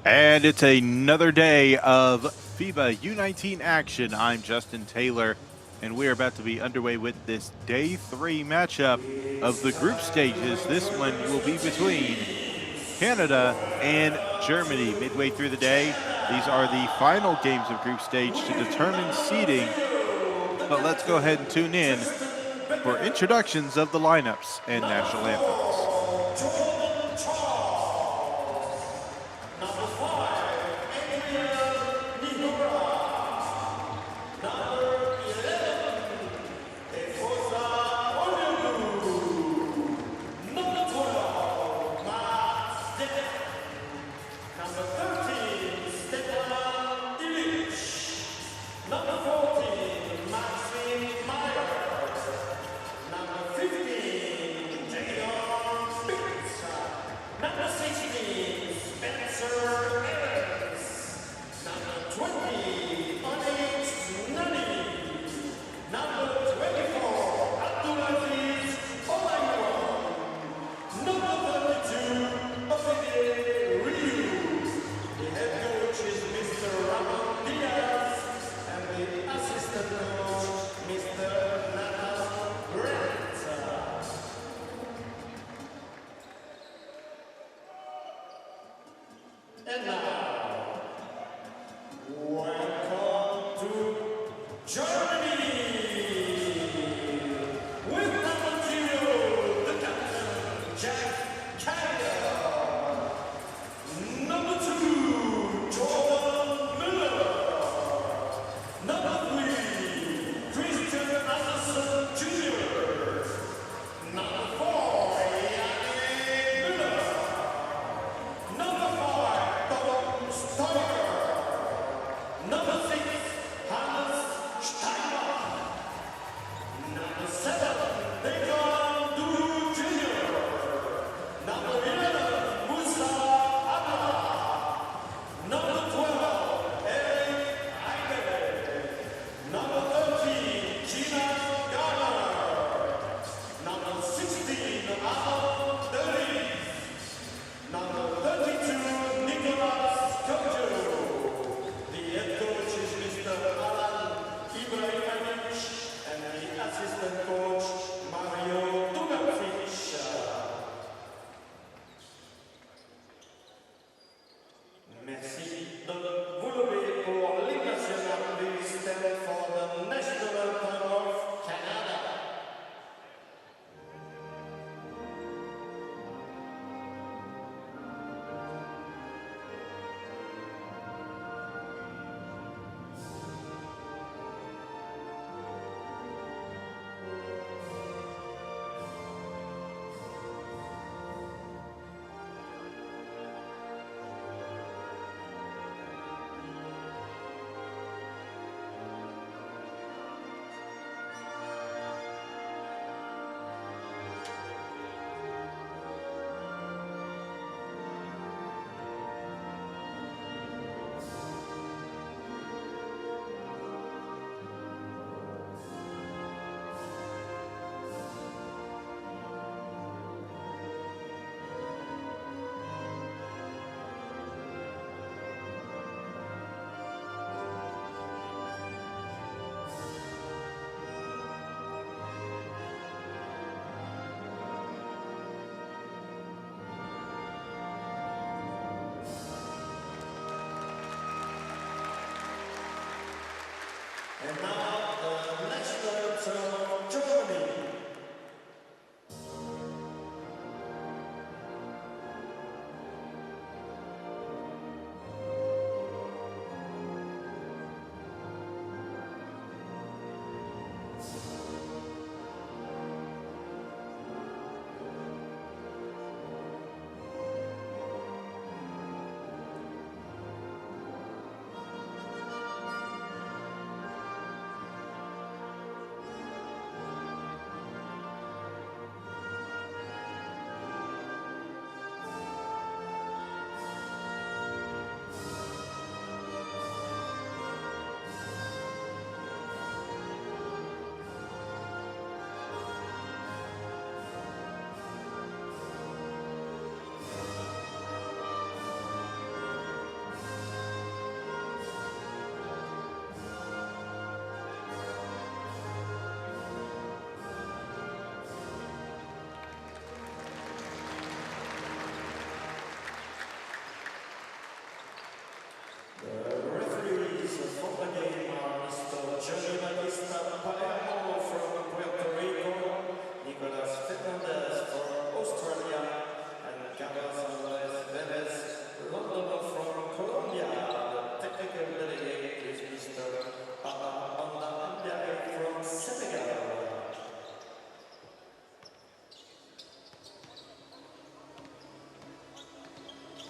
And it's another day of FIBA U19 action. I'm Justin Taylor, and we're about to be underway with this Day 3 matchup of the group stages. This one will be between Canada and Germany. Midway through the day, these are the final games of group stage to determine seeding. But let's go ahead and tune in for introductions of the lineups and national anthems. And now, welcome to Germany! With number 2, the captain, Jack Canada. Number 2, Jordan Miller. Number 3, Christian Anderson Jr. Number 4, Yannick Miller. Number 5, Tom Stocker. Number 6, Hannes Steinbach. Number 7, Bacon Duru Jr. Number 11, Musa Abdallah. Number 12, Eric Eigele. Number 13, Gina Garner. Number 16, Alan Derries. Number 32, Nicolas Kojo. The head coach is Mr. Alan Ibrahimovic and the assistant coach Mario Dugacic. Merci de vous lever pour l'hymne national du système for the national anthem of Canada. And now the national anthem of Germany.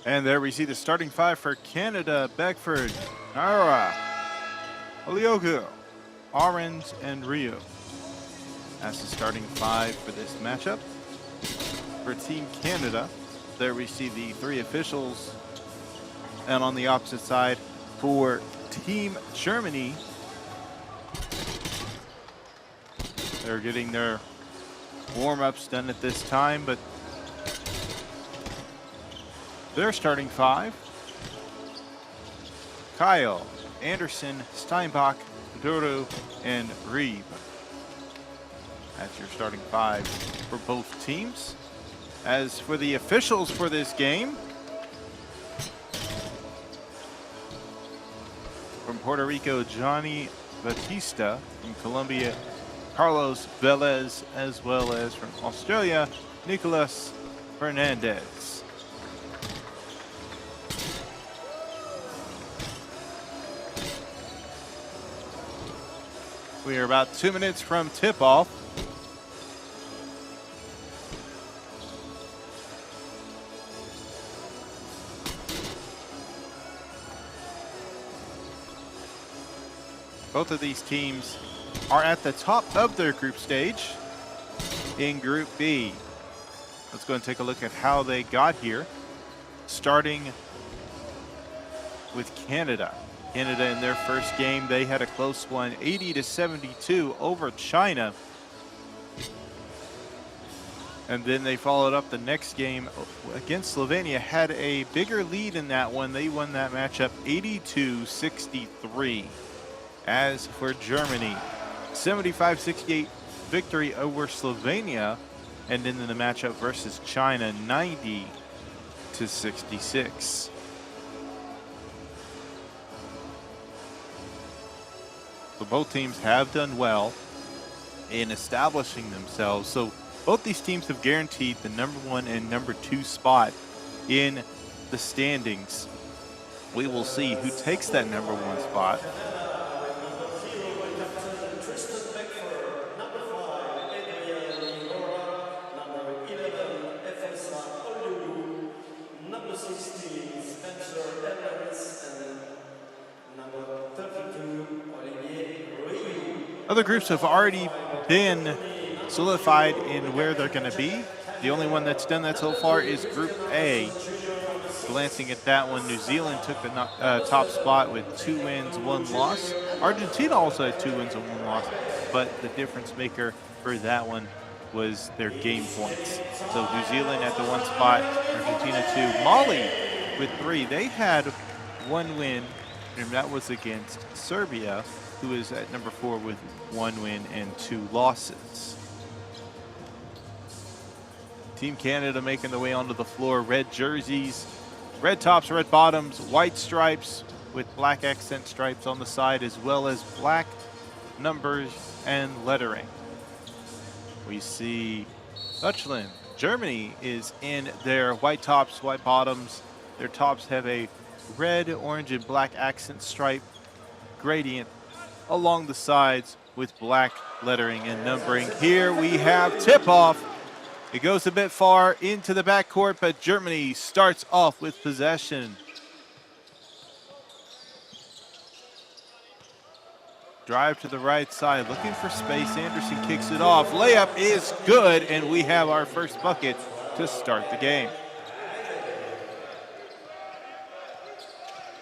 And there we see the starting five for Canada: Beckford, Nara, Oliogu, Orange, and Rio. That's the starting five for this matchup. For Team Canada, there we see the three officials. And on the opposite side, for Team Germany, they're getting their warm-ups done at this time, but their starting five: Kyle, Anderson, Steinbach, Duru, and Reeb. That's your starting five for both teams. As for the officials for this game, from Puerto Rico, Johnny Batista; from Colombia, Carlos Velez; as well as from Australia, Nicolas Fernandez. We are about 2 minutes from tip-off. Both of these teams are at the top of their group stage in Group B. Let's go and take a look at how they got here, starting with Canada. Canada in their first game, they had a close one, 80-72 over China. And then they followed up the next game against Slovenia, had a bigger lead in that one. They won that matchup 82-63. As for Germany, 75-68 victory over Slovenia, and then in the matchup versus China, 90-66. So both teams have done well in establishing themselves. So both these teams have guaranteed the #1 and #2 spot in the standings. We will see who takes that #1 spot. Other groups have already been solidified in where they're going to be. The only one that's done that so far is Group A. Glancing at that one, New Zealand took the top spot with 2 wins, 1 loss. Argentina also had 2 wins and 1 loss, but the difference maker for that one was their game points. So New Zealand at the 1 spot, Argentina 2. Mali with 3. They had 1 win, and that was against Serbia, who is at #4 with 1 win and 2 losses. Team Canada making their way onto the floor. Red jerseys, red tops, red bottoms, white stripes with black accent stripes on the side, as well as black numbers and lettering. We see Deutschland, Germany is in their white tops, white bottoms. Their tops have a red, orange, and black accent stripe gradient along the sides with black lettering and numbering. Here we have tip-off. It goes a bit far into the backcourt, but Germany starts off with possession. Drive to the right side, looking for space. Anderson kicks it off. Layup is good, and we have our first bucket to start the game.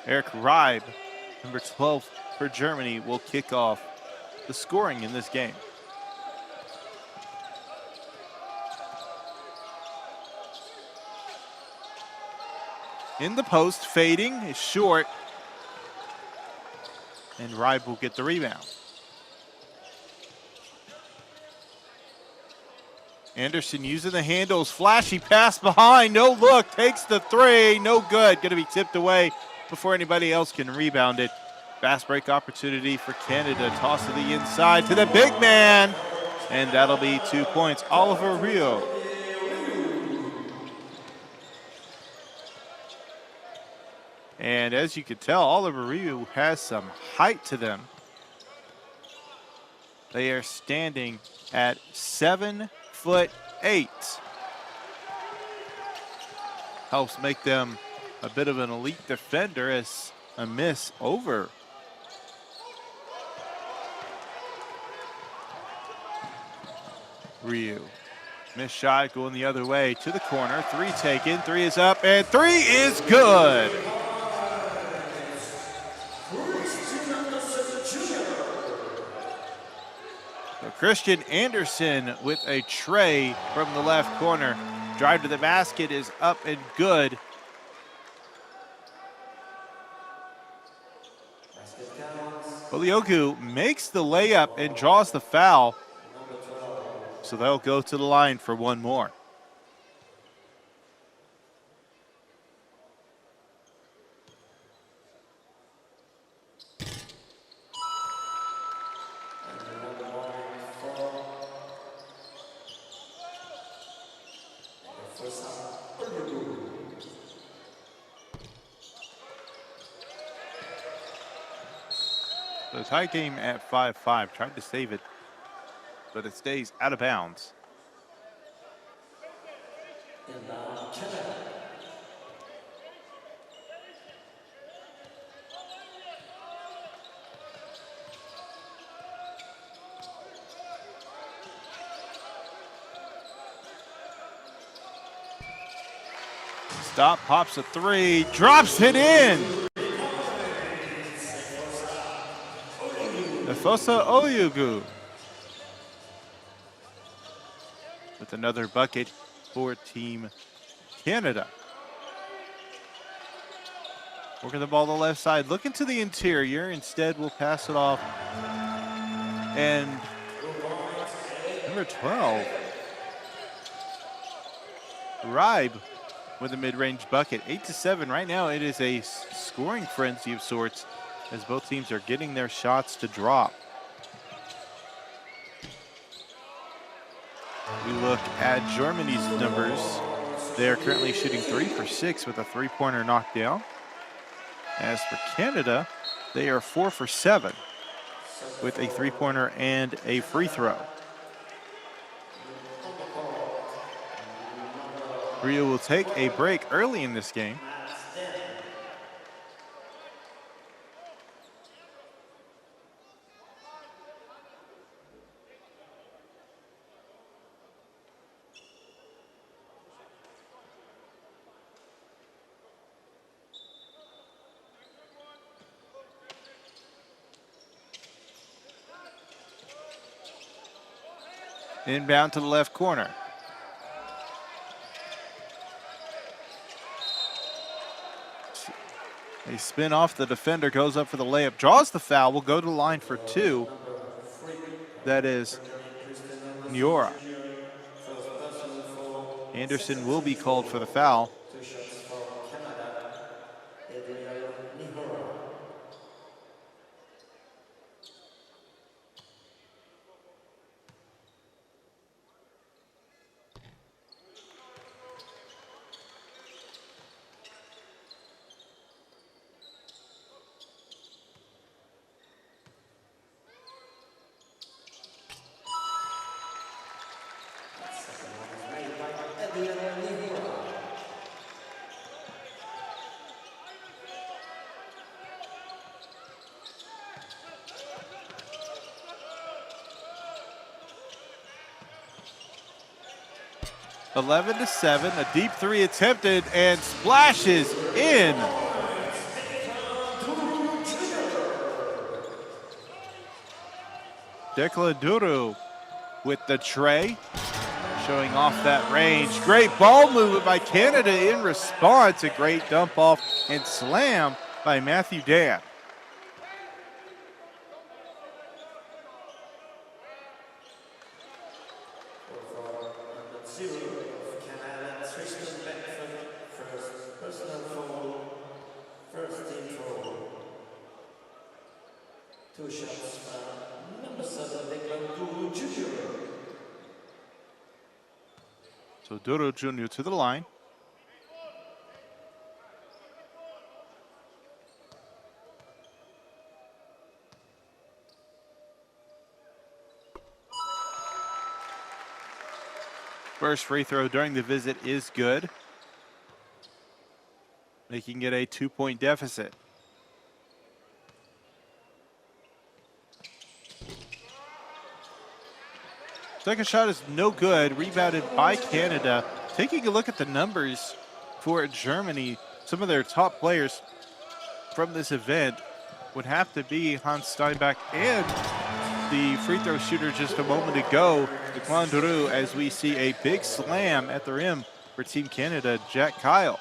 Eric Reib, number 12 for Germany, will kick off the scoring in this game. In the post, fading, is short, and Reib will get the rebound. Anderson using the handles, flashy pass behind, no look, takes the 3, no good, gonna be tipped away before anybody else can rebound it. Fast break opportunity for Canada, toss to the inside to the big man, and that'll be 2 points. Oliver Rio. And as you can tell, Oliver Rio has some height to them. They are standing at 7'8". Helps make them a bit of an elite defender as a miss over. Ryu. Missed shot going the other way to the corner. Three taken, three is up, and three is good. So Christian Anderson with a tray from the left corner. Drive to the basket is up and good. Oliogu makes the layup and draws the foul. So they'll go to the line for one more. The tie game at 5-5. Tried to save it, but it stays out of bounds. Stop, pops a three, drops it in. Nefosa Oliogu with another bucket for Team Canada. Working the ball to the left side, looking to the interior. Instead, we'll pass it off. And number 12, Ribe with a mid-range bucket. 8-7 right now. It is a scoring frenzy of sorts as both teams are getting their shots to drop. We look at Germany's numbers. They are currently shooting 3 for 6 with a three-pointer knocked down. As for Canada, they are 4 for 7 with a three-pointer and a free throw. Rio will take a break early in this game. Inbound to the left corner. A spin off the defender, goes up for the layup, draws the foul, will go to the line for two. That is Niora. Anderson will be called for the foul. Eleven to 7, a deep three attempted and splashes in. Declan Duru with the tray, showing off that range. Great ball movement by Canada in response. A great dump off and slam by Matthew Dan. So Duro Jr. to the line. First free throw during the visit is good, making it a 2-point deficit. Second shot is no good, rebounded by Canada. Taking a look at the numbers for Germany, some of their top players from this event would have to be Hans Steinbach and the free throw shooter just a moment ago, Declan Duru, as we see a big slam at the rim for Team Canada, Jack Kyle.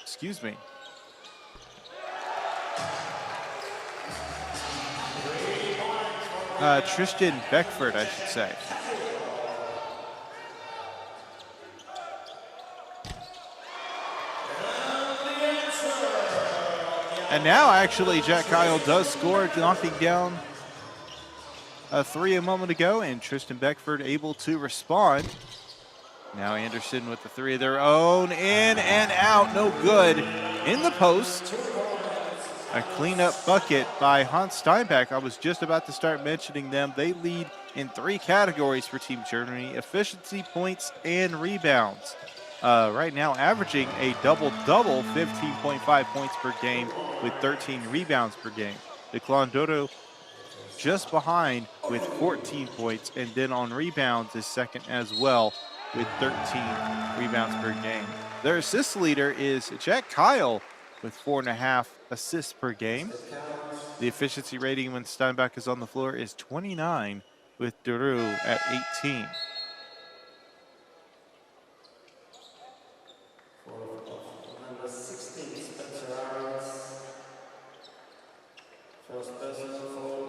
Excuse me. Tristan Beckford, I should say. And now, actually, Jack Kyle does score, knocking down a three a moment ago, and Tristan Beckford able to respond. Now Anderson with the three of their own, in and out, no good. In the post, a cleanup bucket by Hans Steinbach. I was just about to start mentioning them. They lead in three categories for Team Germany: efficiency, points, and rebounds. Right now averaging a double-double, 15.5 points per game with 13 rebounds per game. Declan Duru just behind with 14 points, and then on rebounds is second as well with 13 rebounds per game. Their assist leader is Jack Kyle with 4.5 assists per game. The efficiency rating when Steinbach is on the floor is 29, with Duru at 18. First person foul,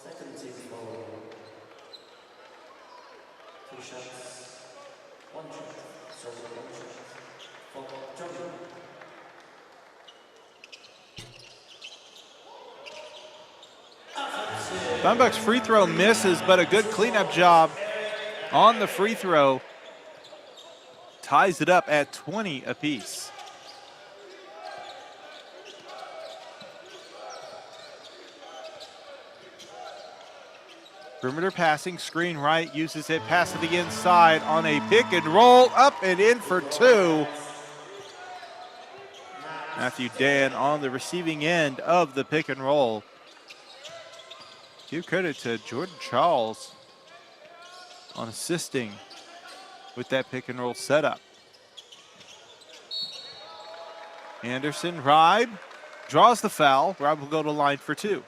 second team foul. 2 shots, 1 shot, so 1 shot for Germany. Steinbach's free throw misses, but a good cleanup job on the free throw ties it up at 20 apiece. Perimeter passing, screen right, uses it, pass to the inside on a pick and roll, up and in for two. Matthew Dan on the receiving end of the pick and roll. Give credit to Jordan Charles on assisting with that pick and roll setup. Anderson, Ribe draws the foul. Ribe will go to line for two.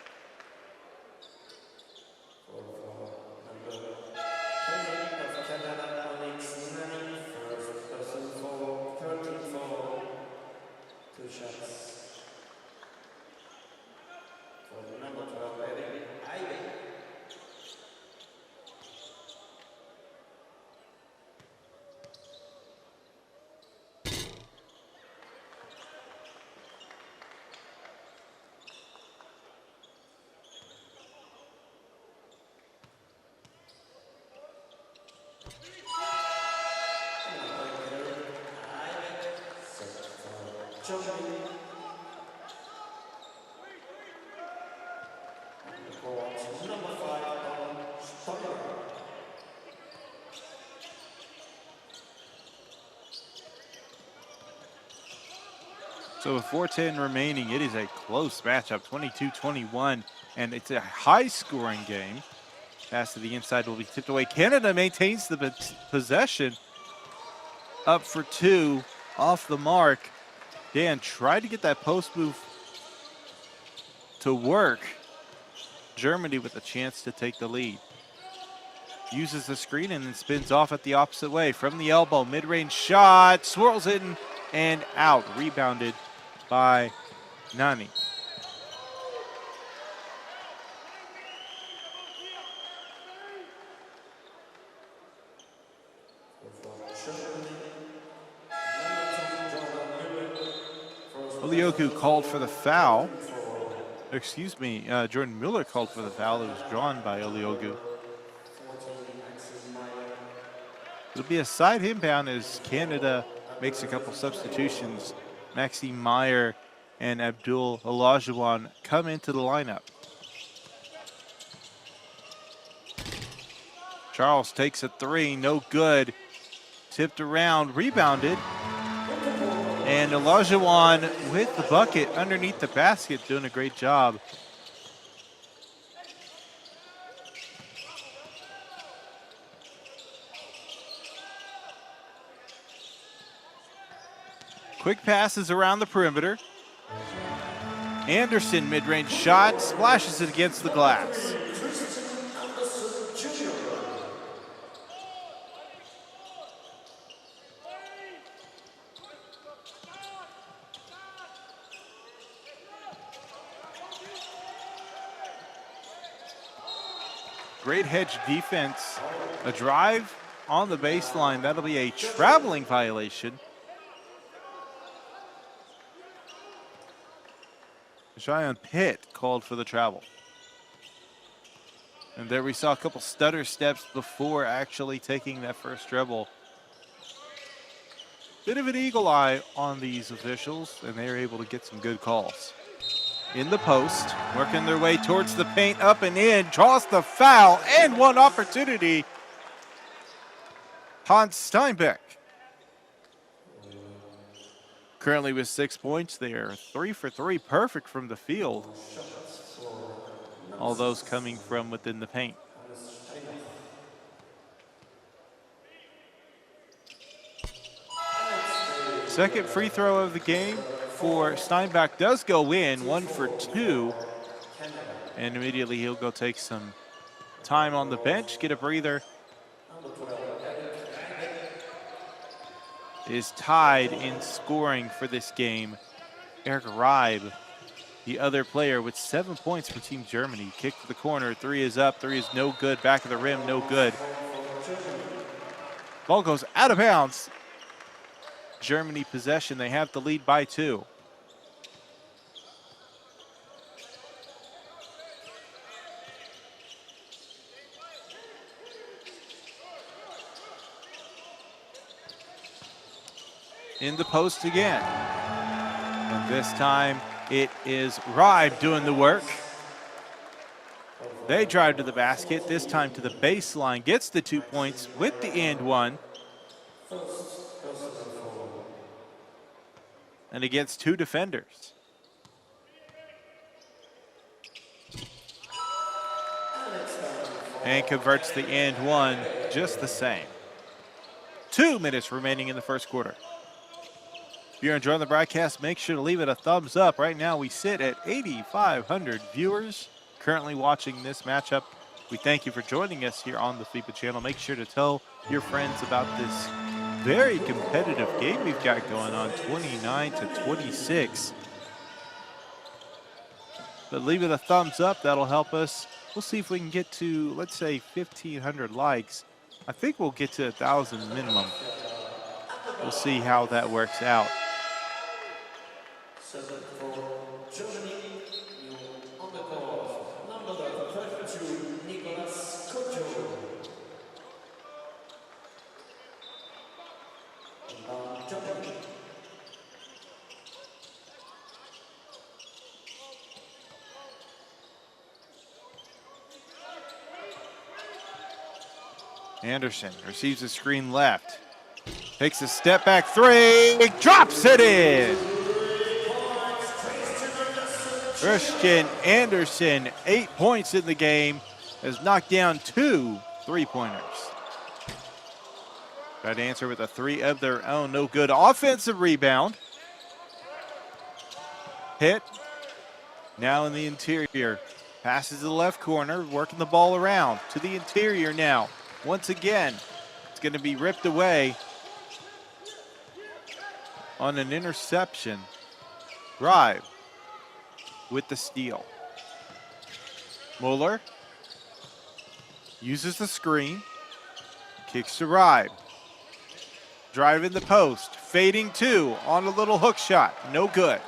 So with 4:10 remaining, it is a close matchup, 22-21, and it's a high-scoring game. Pass to the inside will be tipped away. Canada maintains the possession. Up for two, off the mark. Dan tried to get that post move to work. Germany with a chance to take the lead. Uses the screen and then spins off at the opposite way. From the elbow, mid-range shot, swirls it in and out. Rebounded by Nani. Olioku called for the foul. Excuse me, Jordan Miller called for the foul. It was drawn by Oliogu. It'll be a side inbound as Canada makes a couple substitutions. Maxime Meyer and Abdul Olajuwon come into the lineup. Charles takes a three, no good. Tipped around, rebounded. And Olajuwon with the bucket underneath the basket, doing a great job. Quick passes around the perimeter. Anderson, mid-range shot, splashes it against the glass. Great hedge defense. A drive on the baseline. That'll be a traveling violation. Zion Pitt called for the travel. And there we saw a couple stutter steps before actually taking that first dribble. Bit of an eagle eye on these officials, and they are able to get some good calls. In the post, working their way towards the paint, up and in, draws the foul, and one opportunity. Hans Steinbeck. Currently with 6 points there, 3 for 3, perfect from the field. All those coming from within the paint. Second free throw of the game for Steinbeck does go in, 1 for 2. And immediately he'll go take some time on the bench, get a breather. Is tied in scoring for this game. Eric Reib, the other player, with 7 points for Team Germany. Kick to the corner, 3 is up, 3 is no good. Back of the rim, no good. Ball goes out of bounds. Germany possession, they have the lead by 2. In the post again. And this time it is Reib doing the work. They drive to the basket, this time to the baseline, gets the 2 points with the and one. And against 2 defenders. And converts the and one just the same. 2 minutes remaining in the first quarter. If you're enjoying the broadcast, make sure to leave it a thumbs up. Right now we sit at 8,500 viewers currently watching this matchup. We thank you for joining us here on the FIBA channel. Make sure to tell your friends about this very competitive game we've got going on, 29-26. But leave it a thumbs up, that'll help us. We'll see if we can get to, let's say, 1,500 likes. I think we'll get to 1,000 minimum. We'll see how that works out. Anderson receives a screen left. Takes a step back 3, drops it in. Christian Anderson, 8 points in the game, has knocked down 2 3-pointers. Tried to answer with a 3 of their own, no good. Offensive rebound. Hit, now in the interior. Passes to the left corner, working the ball around to the interior now. Once again, it's going to be ripped away on an interception. Reib with the steal. Muller uses the screen, kicks to Reib. Drive in the post, fading 2 on a little hook shot, no good.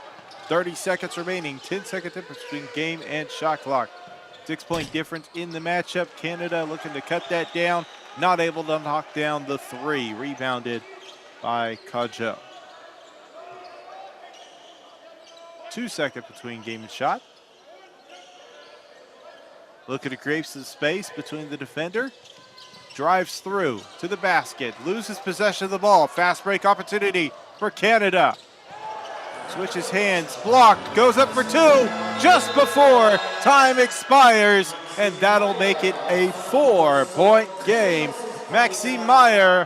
30 seconds remaining, 10-second difference between game and shot clock. 6-point difference in the matchup. Canada looking to cut that down. Not able to knock down the 3. Rebounded by Kajo. 2 seconds between game and shot. Looking to create some space between the defender drives through to the basket, loses possession of the ball. Fast break opportunity for Canada. Switches hands, blocked, goes up for two just before time expires, and that'll make it a 4-point game. Maxime Meyer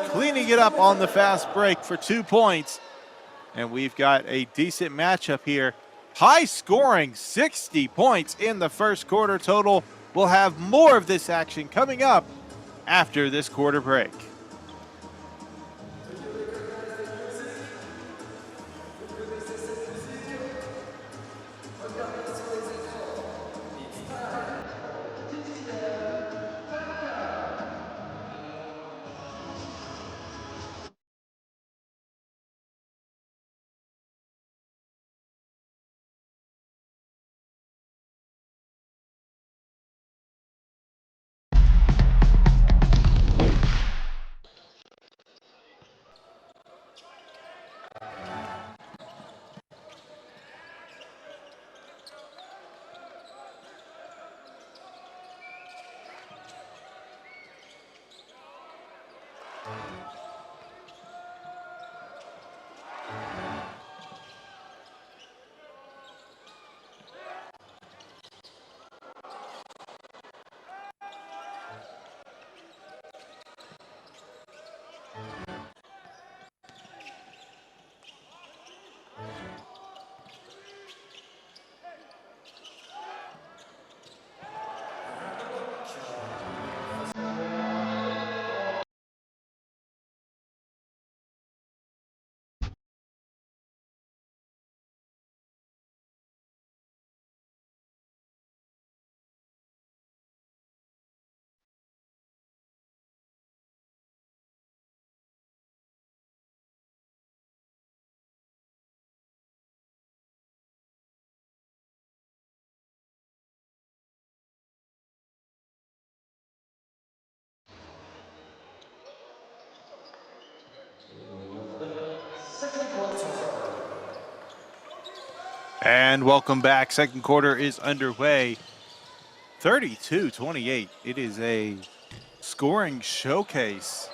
cleaning it up on the fast break for 2 points. And we've got a decent matchup here. High scoring, 60 points in the first quarter total. We'll have more of this action coming up after this quarter break. And welcome back. Second quarter is underway. 32-28. It is a scoring showcase.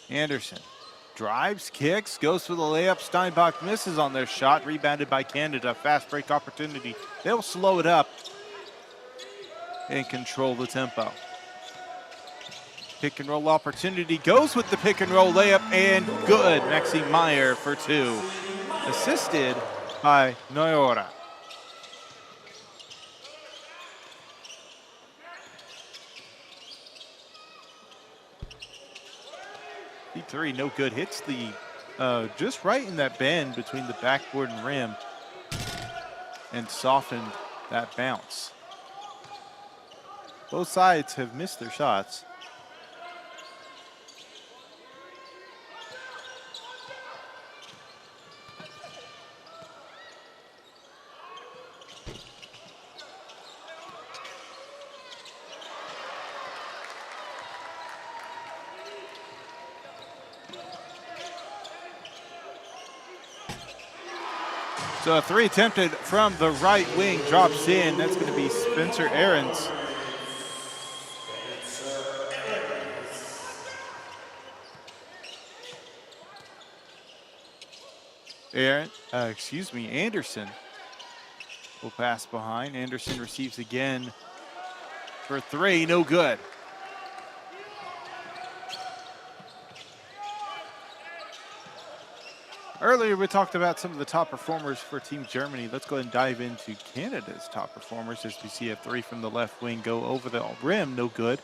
Anderson drives, kicks, goes for the layup. Steinbach misses on their shot, rebounded by Canada. Fast break opportunity. They'll slow it up and control the tempo. Pick and roll opportunity, goes with the pick and roll layup, and good. Maxime Meyer for two, assisted by Noyora. D3, no good. Hits the just right in that bend between the backboard and rim and softened that bounce. Both sides have missed their shots. So a three attempted from the right wing drops in. That's going to be Spencer Ahrens. Anderson will pass behind. Anderson receives again for three, no good. Earlier we talked about some of the top performers for Team Germany. Let's go ahead and dive into Canada's top performers as we see a three from the left wing go over the rim, no good.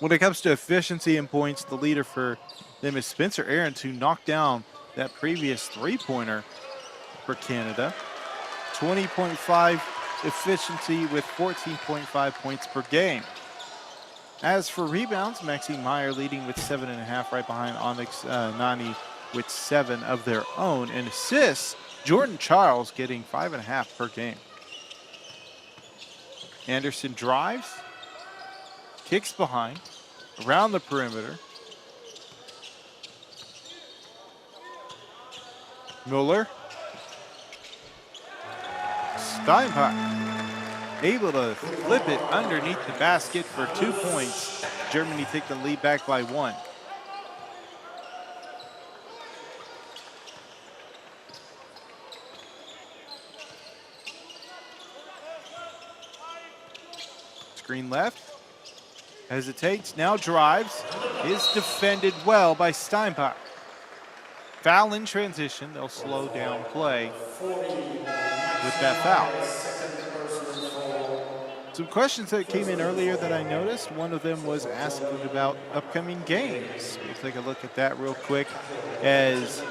When it comes to efficiency and points, the leader for them is Spencer Ahrens, who knocked down that previous three-pointer for Canada. 20.5 efficiency with 14.5 points per game. As for rebounds, Maxime Meyer leading with 7.5, right behind Onyx Nani with 7 of their own. And assists, Jordan Charles getting 5.5 per game. Anderson drives, kicks behind, around the perimeter. Mueller. Steinbach able to flip it underneath the basket for 2 points. Germany take the lead back by 1. Screen left. Hesitates, now drives. Is defended well by Steinbach. Foul in transition. They'll slow down play with that foul. Some questions that came in earlier that I noticed. One of them was asking about upcoming games. We'll take a look at that real quick. As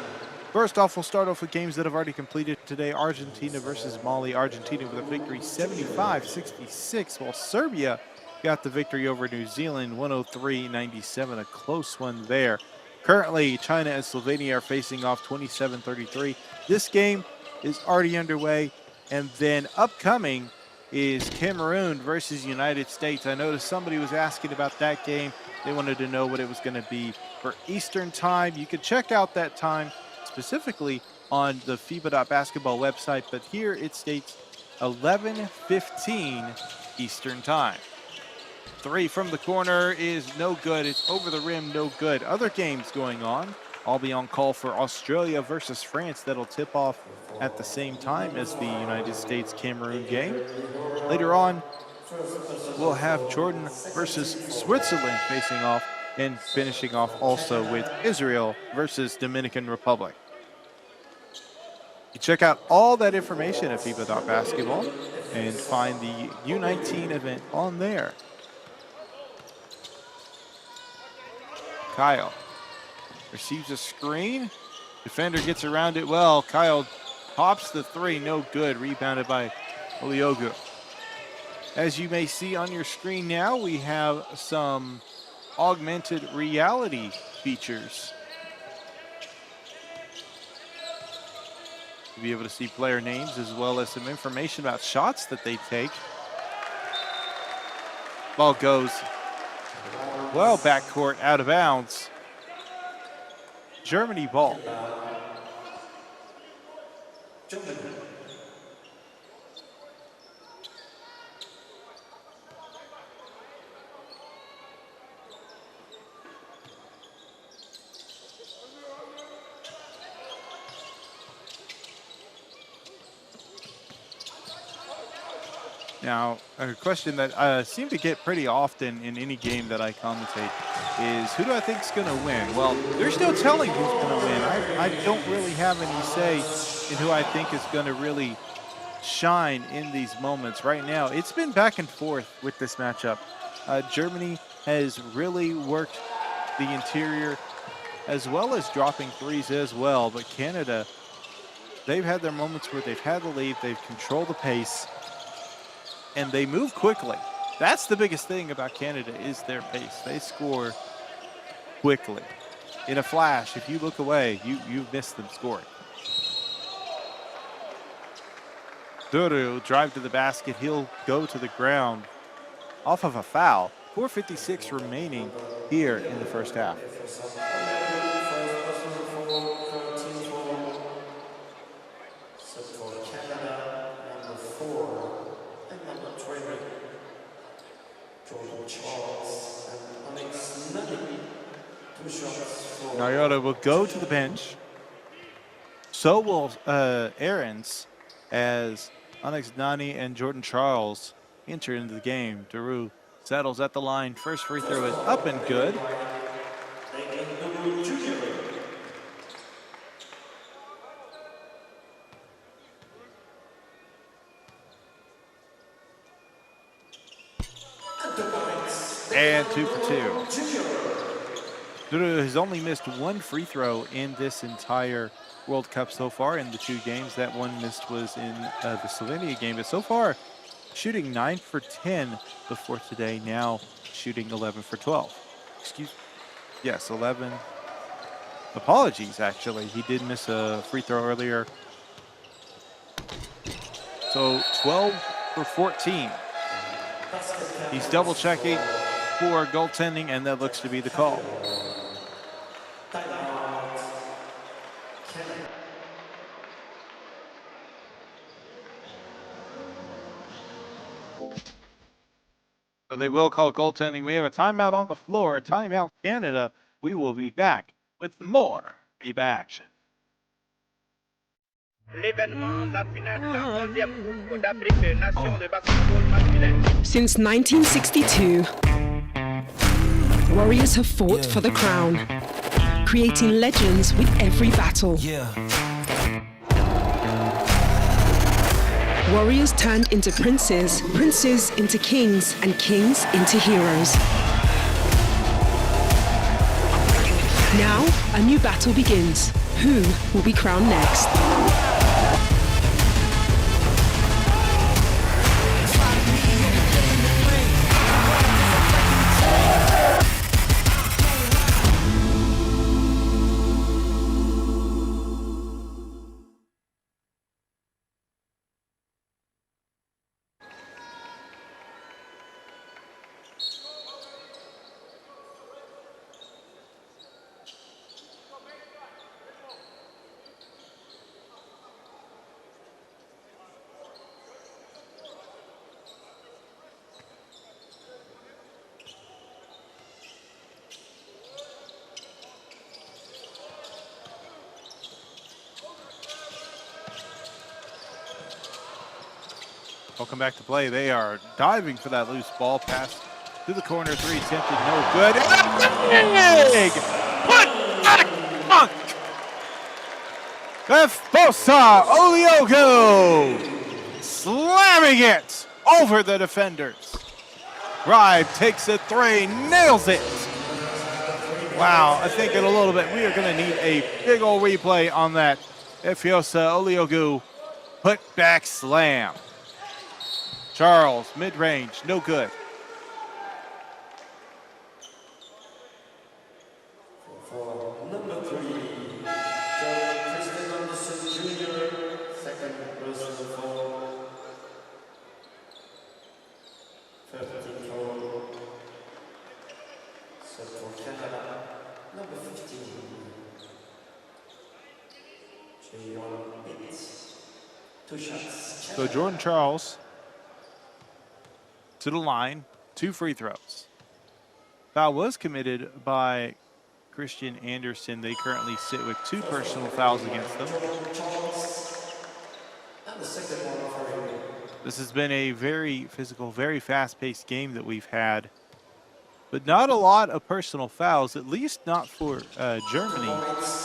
first off, we'll start off with games that have already completed today. Argentina versus Mali. Argentina with a victory 75-66, while Serbia got the victory over New Zealand 103-97, a close one there. Currently, China and Slovenia are facing off 27-33. This game is already underway, and then upcoming is Cameroon versus United States. I noticed somebody was asking about that game. They wanted to know what it was going to be for Eastern time. You can check out that time specifically on the FIBA.basketball website, but here it states 11:15 Eastern time. 3 from the corner is no good. It's over the rim, no good. Other games going on. I'll be on call for Australia versus France. That'll tip off at the same time as the United States-Cameroon game. Later on, we'll have Jordan versus Switzerland facing off, and finishing off also with Israel versus Dominican Republic. You check out all that information at FIBA.basketball and find the U19 event on there. Kyle receives a screen. Defender gets around it well. Kyle pops the 3, no good. Rebounded by Oliogu. As you may see on your screen now, we have some augmented reality features. You'll be able to see player names as well as some information about shots that they take. Ball goes well backcourt, out of bounds. Germany ball. Now, a question that I seem to get pretty often in any game that I commentate is, who do I think is going to win? Well, there's no telling who's going to win. I don't really have any say in who I think is going to really shine in these moments. Right now, it's been back and forth with this matchup. Germany has really worked the interior as well as dropping threes as well. But Canada, they've had their moments where they've had the lead, they've controlled the pace, and they move quickly. That's the biggest thing about Canada is their pace. They score quickly. In a flash, if you look away, you miss them scoring. Duru drive to the basket. He'll go to the ground off of a foul. 4:56 remaining here in the first half. Nariola will go to the bench. So will Aarons, as Onyx Nani and Jordan Charles enter into the game. Duru settles at the line. First free throw is up and good. And 2 for 2. Duru has only missed 1 free throw in this entire World Cup so far in the 2 games. That one missed was in the Slovenia game. But so far, shooting 9 for 10 before today, now shooting 11 for 12. Yes, 11. Apologies, actually. He did miss a free throw earlier. So 12 for 14. He's double checking. for goaltending, and that looks to be the call. So they will call goaltending. We have a timeout on the floor. Timeout Canada. We will be back with more FIBA action. Since 1962, Warriors have fought for the crown, creating legends with every battle. Warriors turned into princes, princes into kings, and kings into heroes. Now, a new battle begins. Who will be crowned next? Welcome back to play. They are diving for that loose ball. Pass to the corner. Three attempted, no good. Big put back dunk. Esposa Oliogo slamming it over the defenders. Ribe takes a three, nails it. Wow, I think in a little bit we are going to need a big old replay on that Efiosa Oliogo put back slam. Charles, mid-range, no good. For number 3, Christian Anderson Jr., second person for 34. So for Canada, number 15, Jordan Pitts. 2 shots. So Jordan Charles to the line, 2 free throws. Foul was committed by Christian Anderson. They currently sit with 2 personal fouls against them. This has been a very physical, very fast-paced game that we've had, but not a lot of personal fouls, at least not for Germany.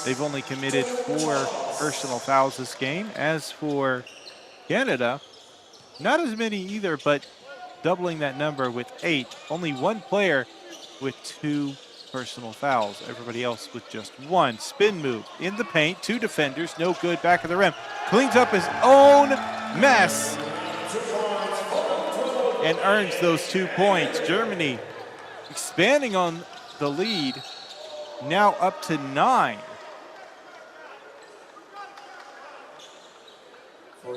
They've only committed 4 personal fouls this game. As for Canada, not as many either, but doubling that number with 8. Only 1 player with 2 personal fouls. Everybody else with just 1. Spin move in the paint. 2 defenders, no good. Back of the rim. Cleans up his own mess and earns those 2 points. Germany expanding on the lead, now up to 9. For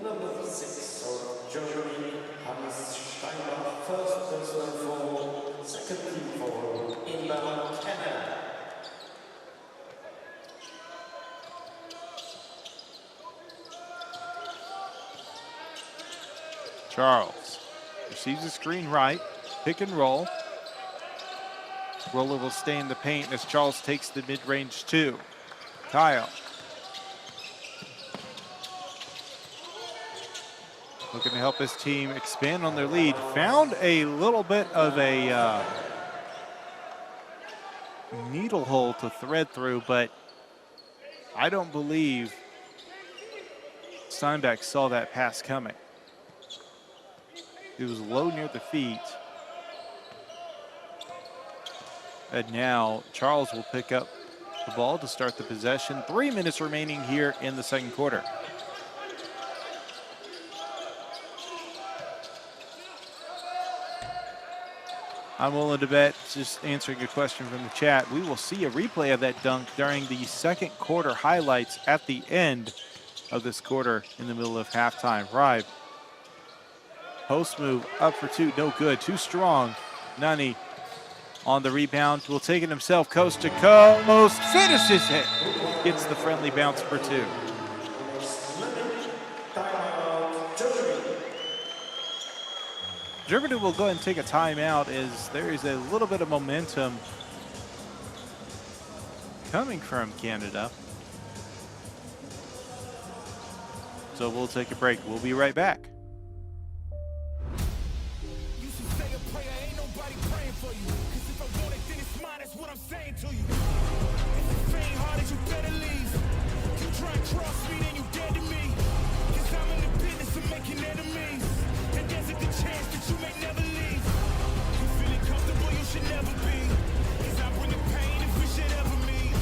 number 6 of Germany, Hannes Steiner, first person for, second team for inbound Canada. Charles receives a screen right, pick and roll. Roller will stay in the paint as Charles takes the mid-range 2. Kyle looking to help his team expand on their lead. Found a little bit of a needle hole to thread through, but I don't believe Steinbeck saw that pass coming. It was low near the feet. And now Charles will pick up the ball to start the possession. 3 minutes remaining here in the second quarter. I'm willing to bet, just answering a question from the chat, we will see a replay of that dunk during the second quarter highlights at the end of this quarter in the middle of halftime. Ribe, post move up for 2, no good, too strong. Nani on the rebound, will take it himself coast to coast, finishes it, gets the friendly bounce for 2. Germany will go ahead and take a timeout as there is a little bit of momentum coming from Canada. So we'll take a break. We'll be right back. Trust me, then you dead to me. Cause I'm in the business of making enemies. And there's a good chance that you may never leave. You feeling comfortable, you should never be. Cause I bring the pain if we should ever meet.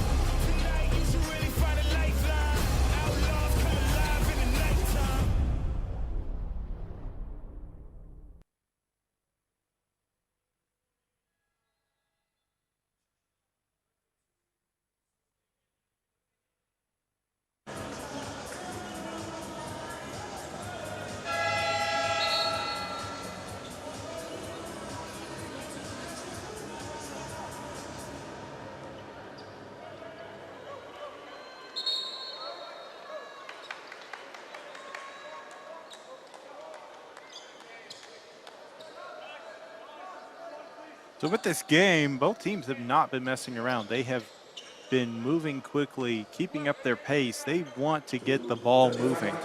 Tonight you should really find a lifeline. Outlaws come alive in the nighttime. So with this game, both teams have not been messing around. They have been moving quickly, keeping up their pace. They want to get the ball moving.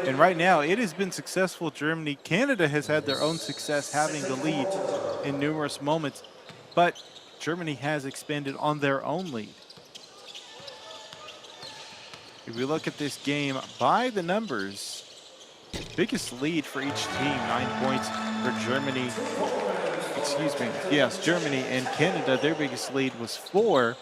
And right now, it has been successful, Germany. Canada has had their own success having the lead in numerous moments, but Germany has expanded on their own lead. If we look at this game by the numbers, biggest lead for each team, 9 points for Germany. Excuse me, yes, Germany and Canada, their biggest lead was 4.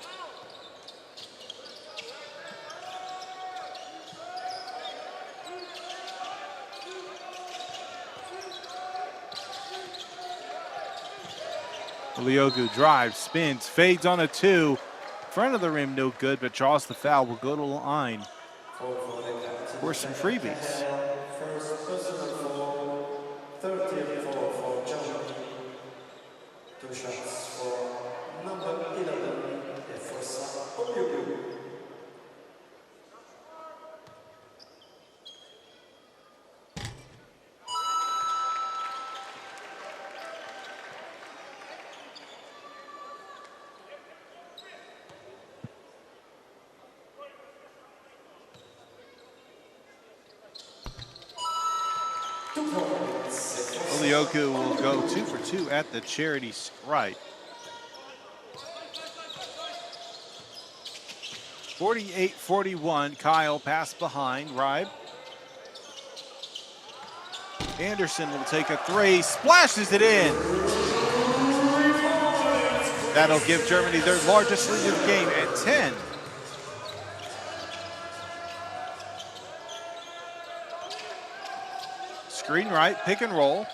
Lyogu drives, spins, fades on a 2. Front of the rim, no good, but draws the foul. Will go to the line for some freebies. First personal foul, 30th foul for Germany. 2 shots for number 11, FIBA U19. Lyogu will go 2 for 2 at the charity stripe. 48-41, Kyle pass behind, Ribe. Anderson will take a 3, splashes it in. That'll give Germany their largest lead of the game at 10. Screen right, pick and roll.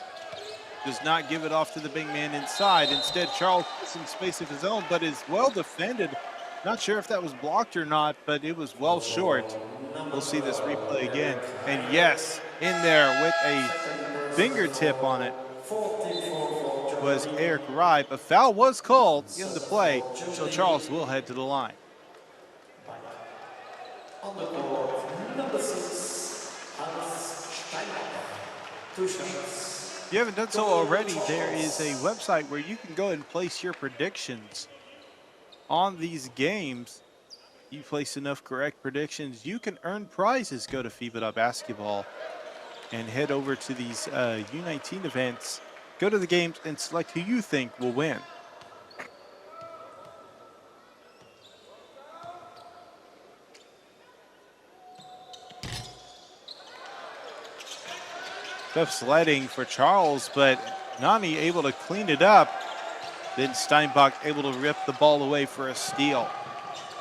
Does not give it off to the big man inside. Instead, Charles has some space of his own, but is well defended. Not sure if that was blocked or not, but it was well short. We'll see this replay again. And yes, in there with a fingertip on it was Eric Ribe. A foul was called in the play, so Charles will head to the line. On the board, number 6, Two shots. If you haven't done so already, there is a website where you can go and place your predictions on these games. You place enough correct predictions, you can earn prizes. Go to FIBA.basketball and head over to these U19 events. Go to the games and select who you think will win. Tough sledding for Charles, but Nani able to clean it up. Then Steinbach able to rip the ball away for a steal.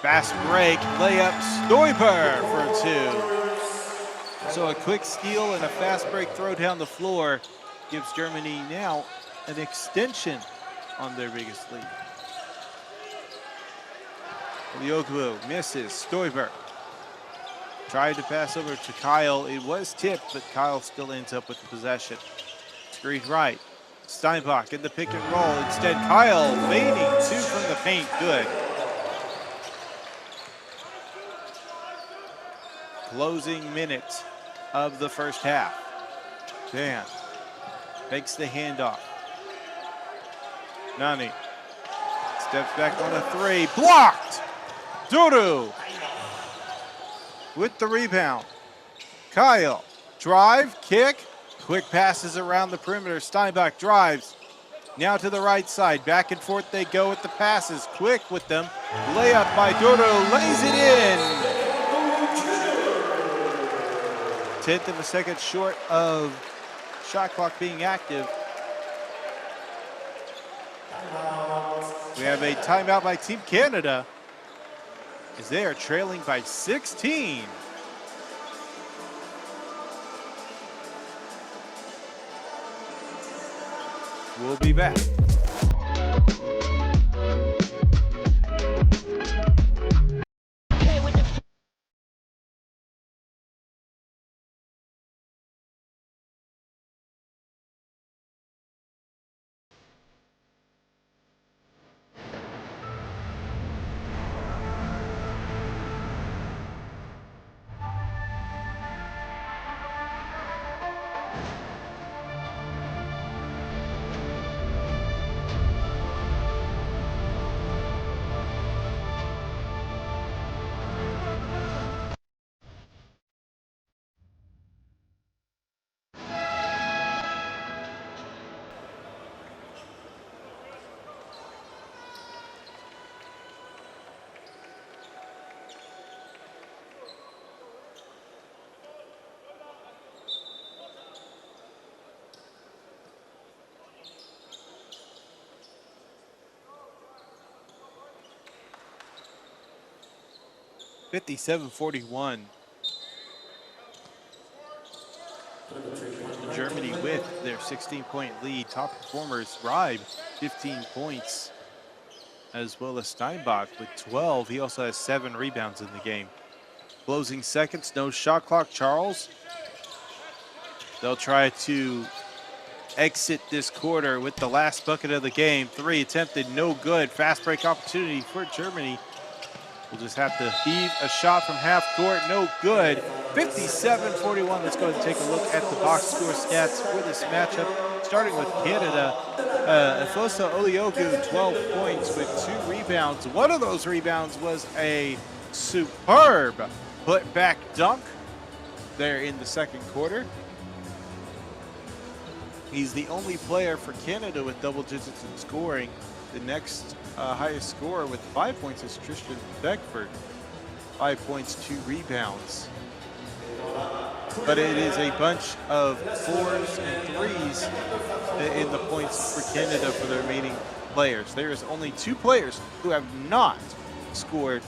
Fast break, layup, Stoiber for 2. So a quick steal and a fast break throw down the floor gives Germany now an extension on their biggest lead. Lyogu misses, Stoiber tried to pass over to Kyle. It was tipped, but Kyle still ends up with the possession. Screen right. Steinbach in the pick and roll. Instead, Kyle fading 2 from the paint. Good. Closing minutes of the first half. Dan makes the handoff. Nani steps back on a 3. Blocked! Duru with the rebound. Kyle, drive, kick. Quick passes around the perimeter. Steinbach drives. Now to the right side. Back and forth they go with the passes. Quick with them. Layup by Duru. Lays it in. 10th of a second short of shot clock being active. We have a timeout by Team Canada as they are trailing by 16. We'll be back. (57-41). Germany with their 16-point lead. Top performers, Reib, 15 points, as well as Steinbach with 12. He also has 7 rebounds in the game. Closing seconds, no shot clock. Charles, they'll try to exit this quarter with the last bucket of the game. 3 attempted, no good. Fast break opportunity for Germany. We'll just have to heave a shot from half court. No good. 57-41. Let's go ahead and take a look at the box score stats for this matchup. Starting with Canada, Efosa Oliogu, 12 points with 2 rebounds. One of those rebounds was a superb put-back dunk there in the second quarter. He's the only player for Canada with double digits in scoring. The next highest scorer with 5 points is Tristan Beckford. 5 points, 2 rebounds. But it is a bunch of 4s and 3s in the points for Canada for the remaining players. There is only 2 players who have not scored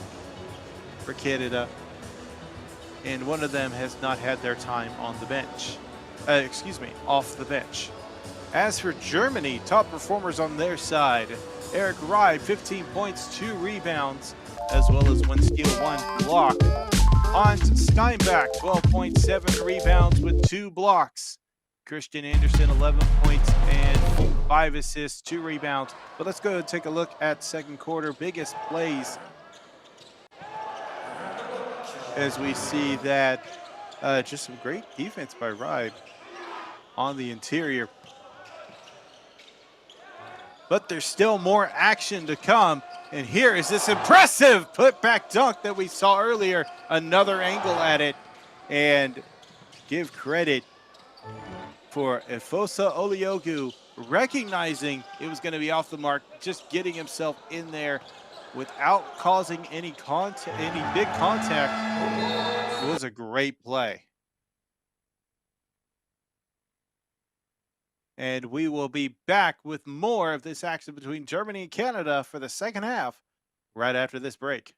for Canada, and one of them has not had their time on the bench. Off the bench. As for Germany, top performers on their side, Eric Reib, 15 points, 2 rebounds, as well as 1 steal, 1 block. Hans Steinbach, 12 points, 7 rebounds with 2 blocks. Christian Anderson, 11 points and 5 assists, 2 rebounds. But let's go and take a look at second quarter biggest plays, as we see that just some great defense by Reib on the interior. But there's still more action to come. And here is this impressive putback dunk that we saw earlier. Another angle at it. And give credit for Efosa Oliogu recognizing it was going to be off the mark, just getting himself in there without causing any big contact. It was a great play. And we will be back with more of this action between Germany and Canada for the second half right after this break.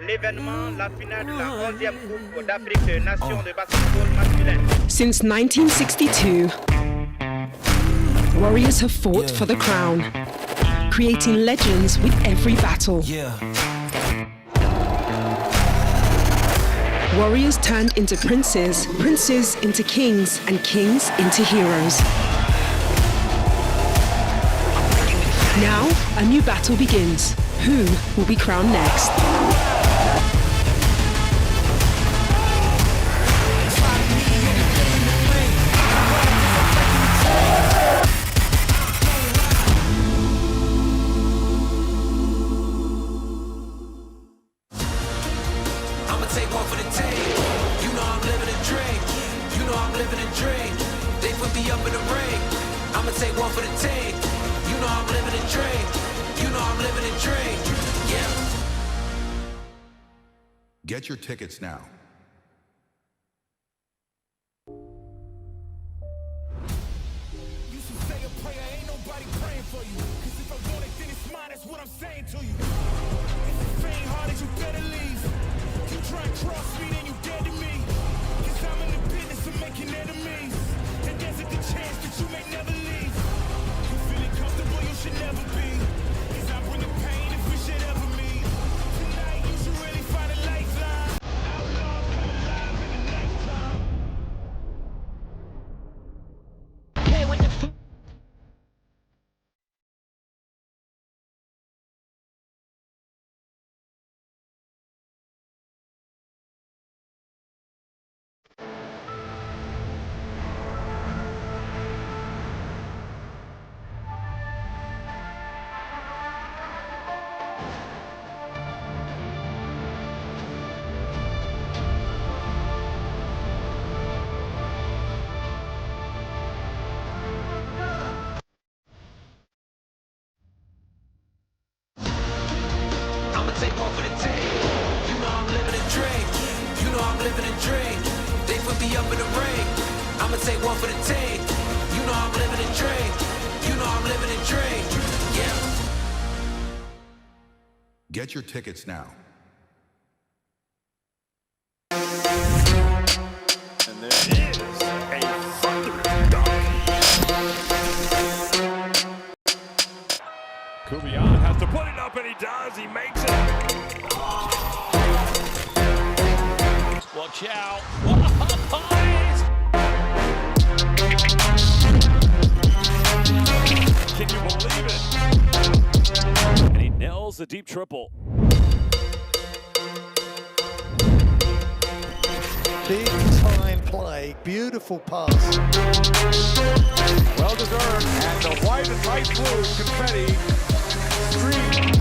l'événement, la finale de la 11e Coupe d'Afrique des Nations de basketball masculin. Since 1962, Warriors have fought for the crown, creating legends with every battle. Warriors turned into princes, princes into kings, and kings into heroes. Now, a new battle begins. Who will be crowned next? I'ma take one for the team. You know I'm living a dream. You know I'm living a dream. They put me up in the ring. I'ma take one for the team. You know I'm living a dream. You know I'm living a dream. Yeah. Get your tickets now. You should say a prayer, ain't nobody praying for you. Cause if I want it, then it's mine, that's what I'm saying to you. If it's ain't hard, you better leave. You try and cross me, then you dead to me. Cause I'm in the business of making enemies. And there's a good chance that you may never leave. You feeling comfortable, you should never be. Cause I bring the pain if we should ever meet. Tonight, you should really find a lifeline. Outlaws come alive in the nighttime. Play with the I'ma take one for the team. You know I'm living a dream. You know I'm living a dream. They put me up in the ring. I'ma take one for the team. You know I'm living a dream. You know I'm living a dream. Yeah. Get your tickets now. And there is a thundering dunk. Kubian has to put it up, and he does. He makes it. Watch out. Can you believe it? And he nails the deep triple. Big time play, beautiful pass. Well deserved, and the white and light blue confetti stream.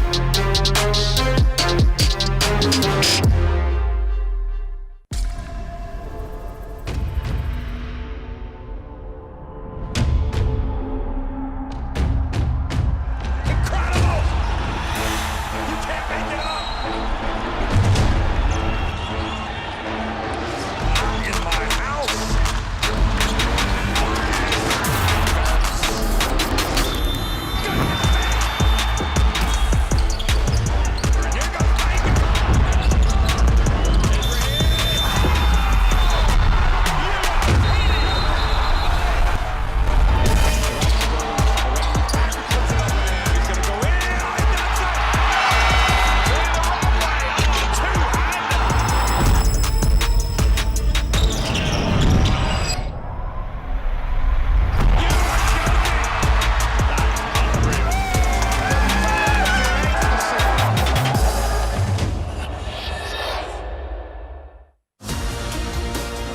Incredible! You can't make it up. In my house.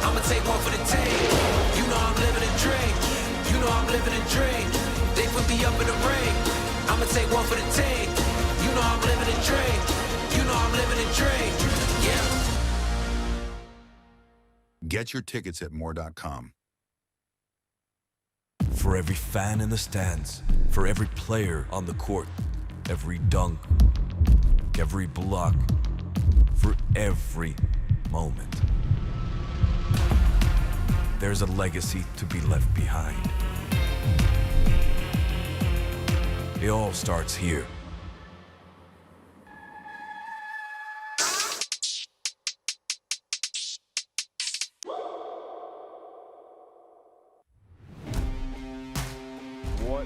I'ma take one for the team. You know I'm living a dream. You know I'm living a dream. They put me up in the ring. I'ma take one for the team. You know I'm living a dream. You know I'm living a dream. Yeah. Get your tickets at more.com. For every fan in the stands, for every player on the court, every dunk, every block, for every moment, there's a legacy to be left behind. It all starts here.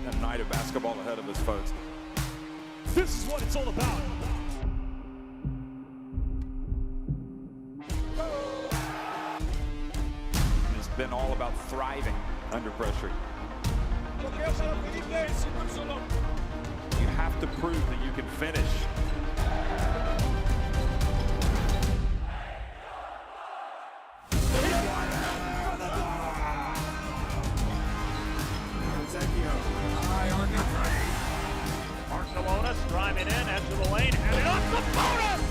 a night of basketball ahead of us, folks. This is what it's all about. It's been all about thriving under pressure. You have to prove that you can finish. Barcelona driving in, into the lane, and it off the bonus!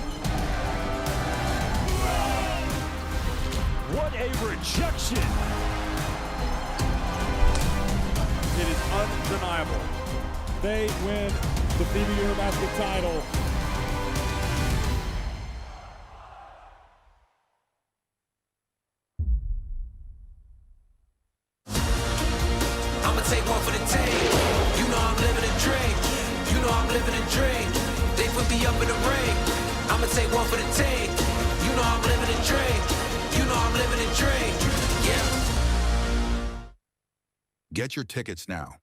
What a rejection! It is undeniable. They win the FIBA Eurobasket title. I'ma take one for the team. You know I'm living a dream. You know I'm living a dream. They put me up in the ring. I'ma take one for the team. You know I'm living a dream. You know I'm living a dream. Yeah. Get your tickets now.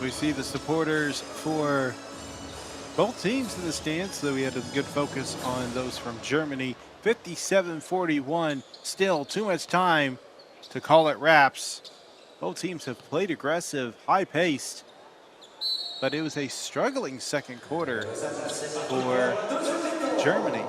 We see the supporters for both teams in the stands, so we had a good focus on those from Germany. 57-41, still too much time to call it wraps. Both teams have played aggressive, high-paced, but it was a struggling second quarter for Germany.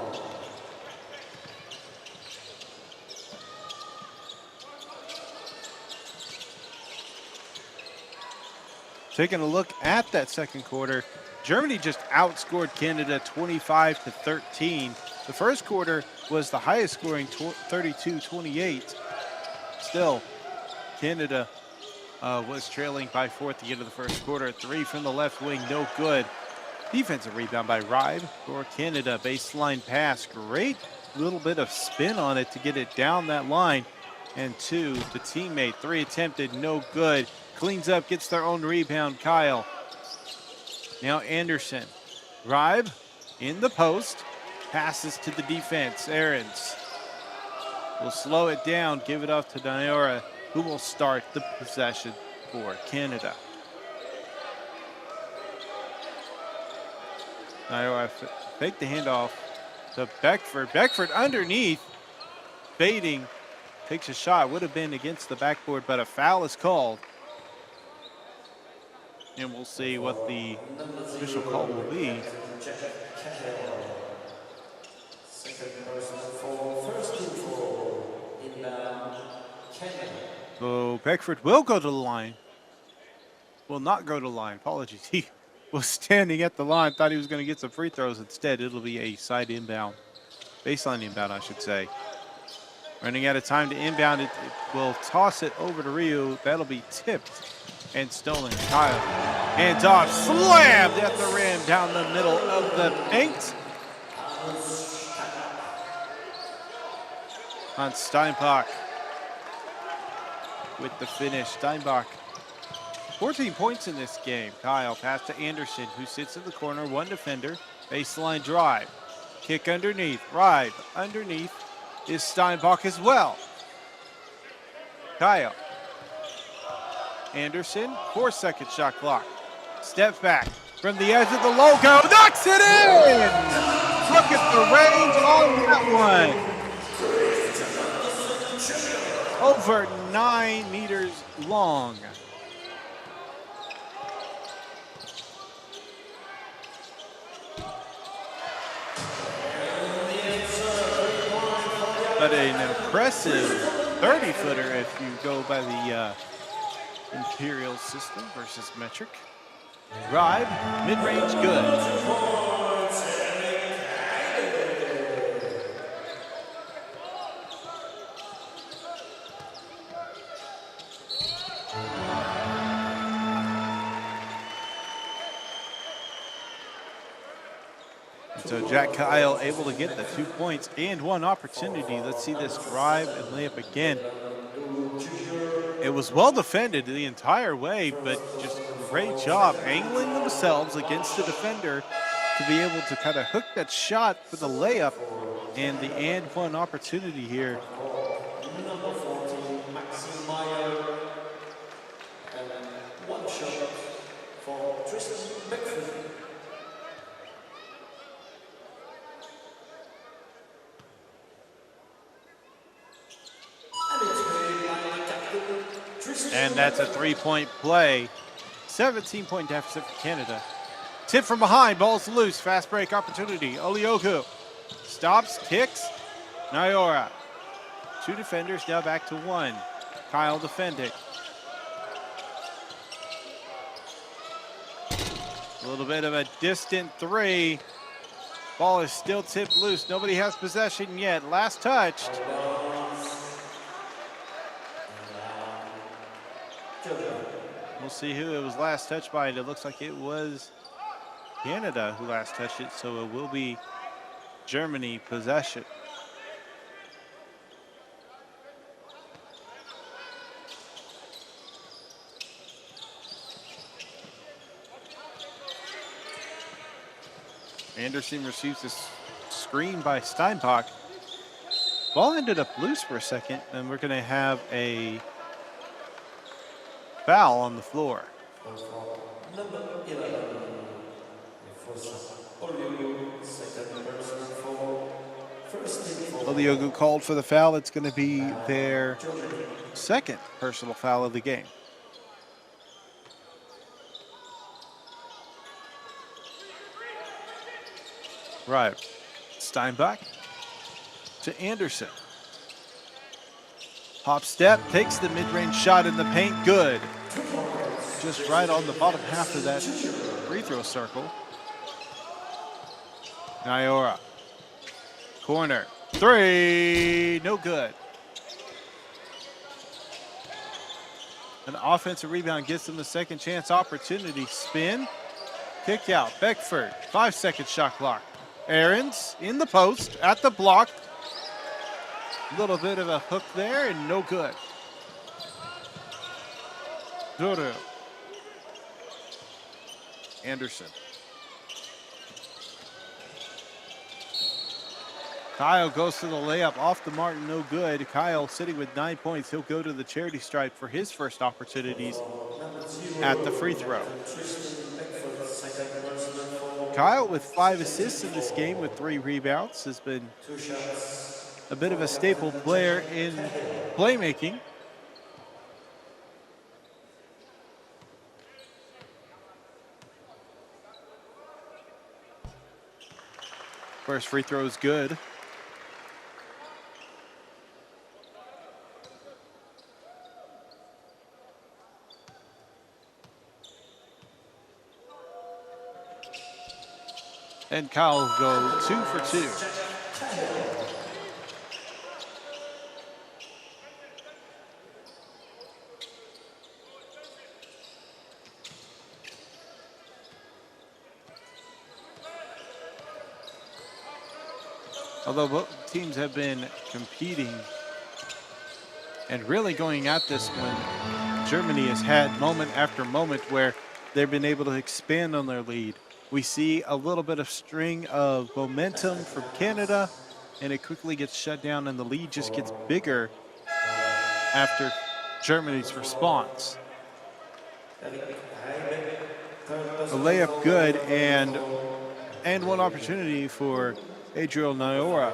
Taking a look at that second quarter, Germany just outscored Canada 25-13. The first quarter was the highest scoring, 32-28. Still, Canada was trailing by 4 at the end of the first quarter. 3 from the left wing, no good. Defensive rebound by Ribe for Canada. Baseline pass, great little bit of spin on it to get it down that line. And 2 to teammate. 3 attempted, no good. Cleans up, gets their own rebound, Kyle. Now Anderson. Ribe in the post. Passes to the defense. Aarons will slow it down, give it off to Nyora, who will start the possession for Canada. Nyora fake the handoff to Beckford. Beckford underneath, fading, takes a shot. Would have been against the backboard, but a foul is called. And we'll see what the official call will be. So Beckford will go to the line. Will not go to the line. Apologies. He was standing at the line. Thought he was going to get some free throws. Instead, it'll be a side inbound. Baseline inbound, I should say. Running out of time to inbound. It will toss it over to Ryu. That'll be tipped and stolen. Kyle. Hands off. Slammed at the rim down the middle of the paint. On Steinbach with the finish. Steinbach, 14 points in this game. Kyle, pass to Anderson, who sits in the corner, one defender. Baseline drive. Kick underneath. Ribe underneath is Steinbach as well. Kyle. Anderson, 4-second shot clock. Step back from the edge of the logo. Knocks it in! Look at the range on that one. Over 9 meters long. But an impressive 30-footer if you go by the Imperial system versus metric. Ribe, mid-range, good. So Jack Kyle able to get the 2 points and 1 opportunity. Let's see this drive and layup again. It was well defended the entire way, but just great job angling themselves against the defender to be able to kind of hook that shot for the layup and the and 1 opportunity here. Number 14, Maxim Meyer, and 1 shot for Tristan Beckford. And that's a 3-point play. 17-point deficit for Canada. Tip from behind, ball's loose, fast break opportunity. Olioku stops, kicks. Nyora. 2 defenders, now back to 1. Kyle defending. A little bit of a distant 3. Ball is still tipped loose. Nobody has possession yet. Last touched. We'll see who it was last touched by. It looks like it was Canada who last touched it, so it will be Germany possession. Anderson receives this screen by Steinbach. Ball ended up loose for a second, and we're going to have a foul on the floor. Number 11. Oliogu, second person for first team foul. Oliogu called for the foul. It's going to be their second personal foul of the game. Right. Steinbach to Anderson. Hop step, takes the mid-range shot in the paint. Good. Just right on the bottom half of that free throw circle. Nyora. Corner. Three. No good. An offensive rebound gets them the second chance opportunity. Spin. Kick out. Beckford. 5-second shot clock. Aarons in the post at the block. A little bit of a hook there and no good. Duru. Anderson. Kyle goes to the layup off the mark, no good. Kyle sitting with 9 points. He'll go to the charity stripe for his first opportunities at the free throw. Kyle with 5 assists in this game with 3 rebounds has been a bit of a staple player in playmaking. First free throw is good. And Kyle will go 2 for 2. Although both teams have been competing and really going at this one, Germany has had moment after moment where they've been able to expand on their lead. We see a little bit of string of momentum from Canada, and it quickly gets shut down, and the lead just gets bigger after Germany's response. A layup good, and one opportunity for Adriel Nyora.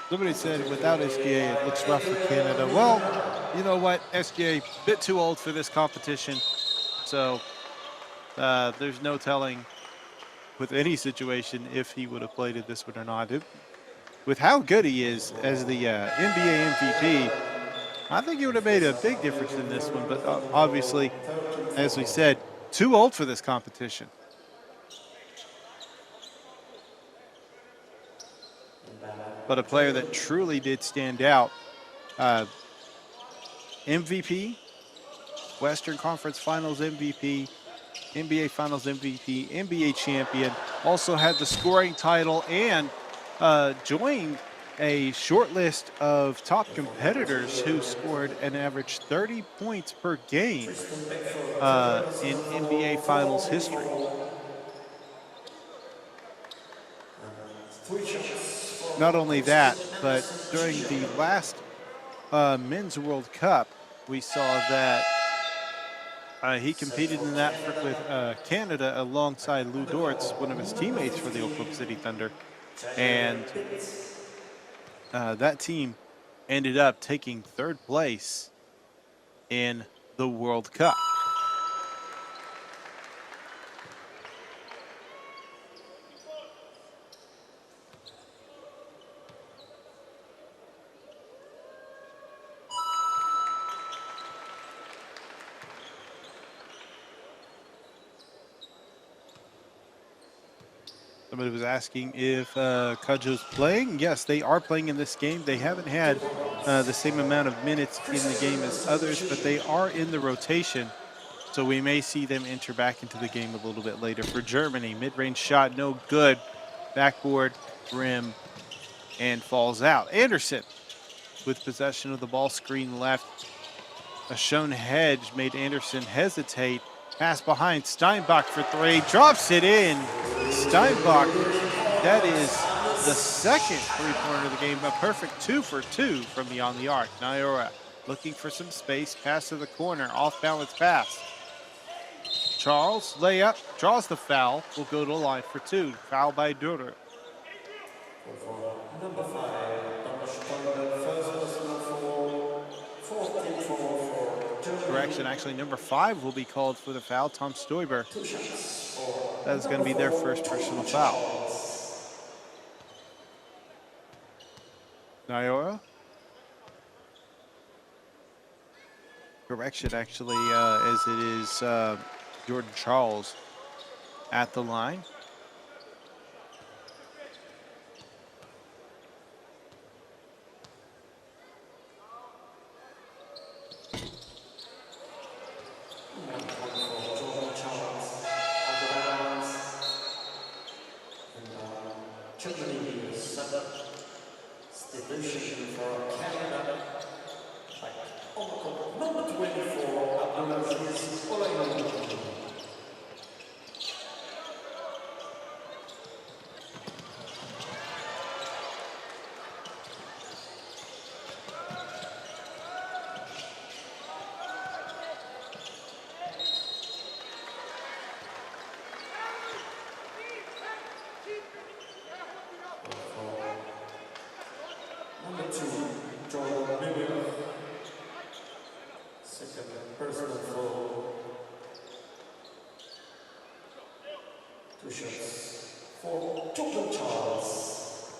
Somebody said without SGA, it looks rough for Canada. Well, you know what? SGA, a bit too old for this competition. So there's no telling with any situation if he would have played in this one or not. With how good he is as the NBA MVP, I think he would have made a big difference in this one. But obviously, as we said, too old for this competition. But a player that truly did stand out. MVP, Western Conference Finals MVP, NBA Finals MVP, NBA champion, also had the scoring title and joined a short list of top competitors who scored an average 30 points per game in NBA Finals history. Not only that, but during the last Men's World Cup, we saw that he competed in that with Canada alongside Lou Dortz, one of his teammates for the Oklahoma City Thunder. And that team ended up taking 3rd place in the World Cup. Somebody was asking if Cudjoe's playing. Yes, they are playing in this game. They haven't had the same amount of minutes in the game as others, but they are in the rotation. So we may see them enter back into the game a little bit later. For Germany, mid-range shot, no good. Backboard, rim, and falls out. Anderson with possession of the ball, screen left. A shown hedge made Anderson hesitate. Pass behind, Steinbach for 3, drops it in. Steinbach, that is the second three-pointer of the game, a perfect 2 for 2 from beyond the arc. Naira looking for some space, pass to the corner, off-balance pass. Charles, layup, draws the foul, will go to the line for 2. Foul by Duru. Number 5, Thomas Stoiber, first personal foul, 14 for Germany. Correction, actually number 5 will be called for the foul, Tom Stoiber. That is going to be their first personal foul. Naira. Correction, actually, as it is Jordan Charles at the line. Number 2, Jordan Miller. Second personal foul. 2 shots for Jordan Charles.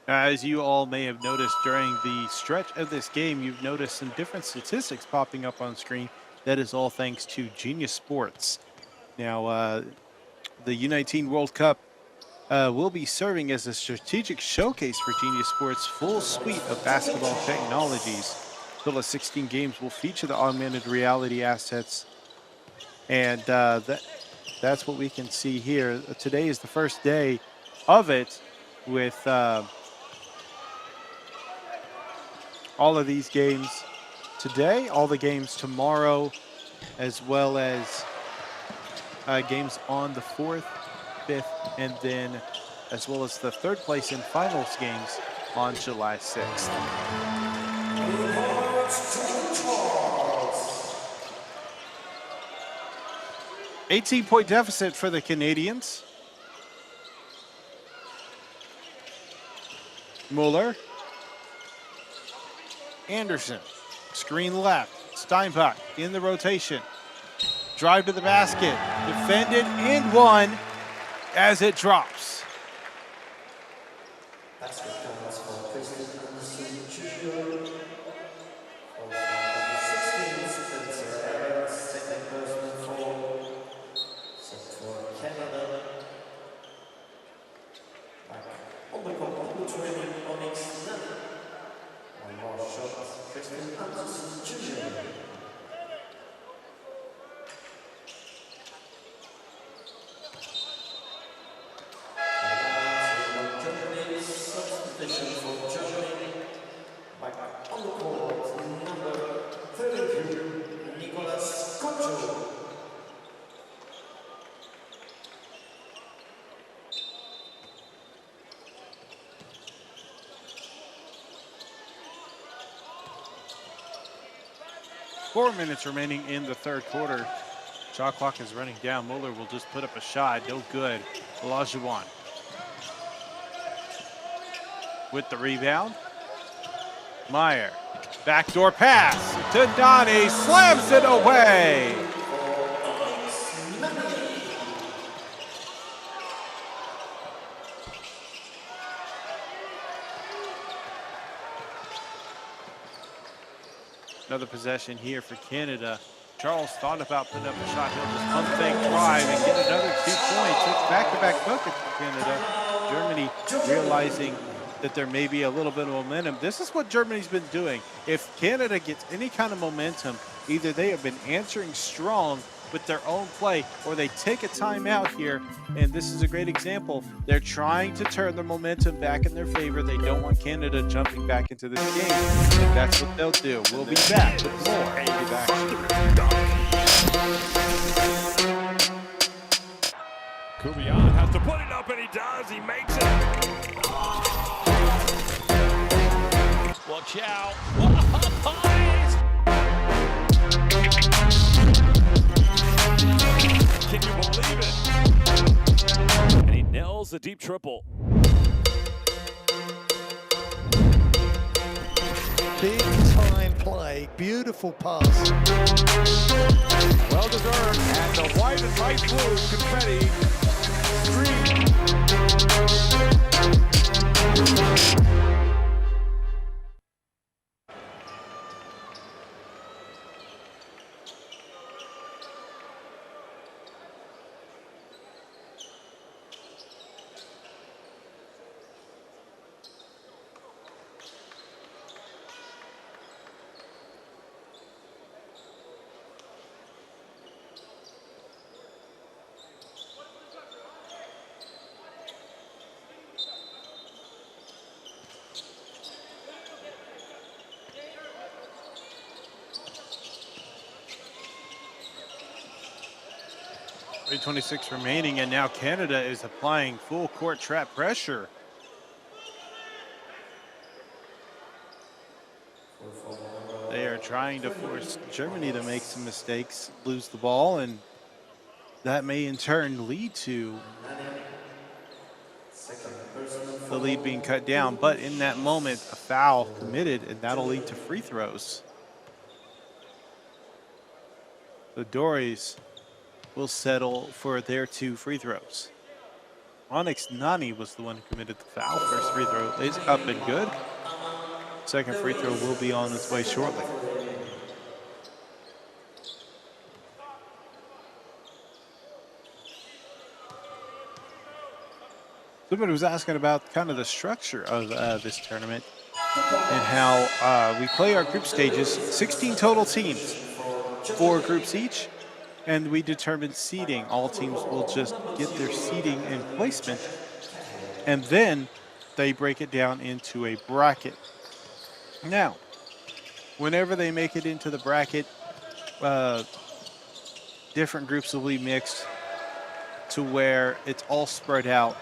As you all may have noticed during the stretch of this game, you've noticed some different statistics popping up on screen. That is all thanks to Genius Sports. Now, the U19 World Cup will be serving as a strategic showcase for Genius Sports' full suite of basketball technologies. Total of 16 games will feature the augmented reality assets, and that's what we can see here. Today is the first day of it, with all of these games today, all the games tomorrow, as well as games on the 4th, 5th, and then as well as the third place in finals games on July 6th. 18-point deficit for the Canadians. Mueller. Anderson. Screen left. Steinbach in the rotation. Drive to the basket. Defended and won as it drops. Basket counts for Christian Anderson Jr. For number 16, Spencer Evans, second personal foul. Set for Canada. Back on the court, number 20, Onyx Nunn. One more shot, Christian Anderson Jr. Four minutes remaining in the third quarter. Shot clock is running down. Mueller will just put up a shot. No good. Olajuwon with the rebound. Meyer. Backdoor pass to Donnie. Slams it away. Another possession here for Canada. Charles thought about putting up a shot. He'll just pump fake drive and get another 2 points. It's back-to-back buckets for Canada. Germany realizing that there may be a little bit of momentum. This is what Germany's been doing. If Canada gets any kind of momentum, either they have been answering strong with their own play, or they take a timeout here, and this is a great example. They're trying to turn the momentum back in their favor. They don't want Canada jumping back into this game, and that's what they'll do. We'll be back with more. We'll be back. Kubian has to put it up, and he does. He makes it. Watch out. Can you believe it? And he nails the deep triple. Big time play, beautiful pass. Well deserved, and the white and light blue confetti stream. 3:26 remaining, and now Canada is applying full court trap pressure. They are trying to force Germany to make some mistakes, lose the ball, and that may in turn lead to the lead being cut down. But in that moment, a foul committed, and that'll lead to free throws. The Dories will settle for their 2 free throws. Onyx Nani was the one who committed the foul. First free throw is up and good. Second free throw will be on its way shortly. Somebody was asking about kind of the structure of this tournament and how we play our group stages, 16 total teams, 4 groups each, and we determine seeding. All teams will just get their seeding and placement, and then they break it down into a bracket. Now, whenever they make it into the bracket, different groups will be mixed to where it's all spread out,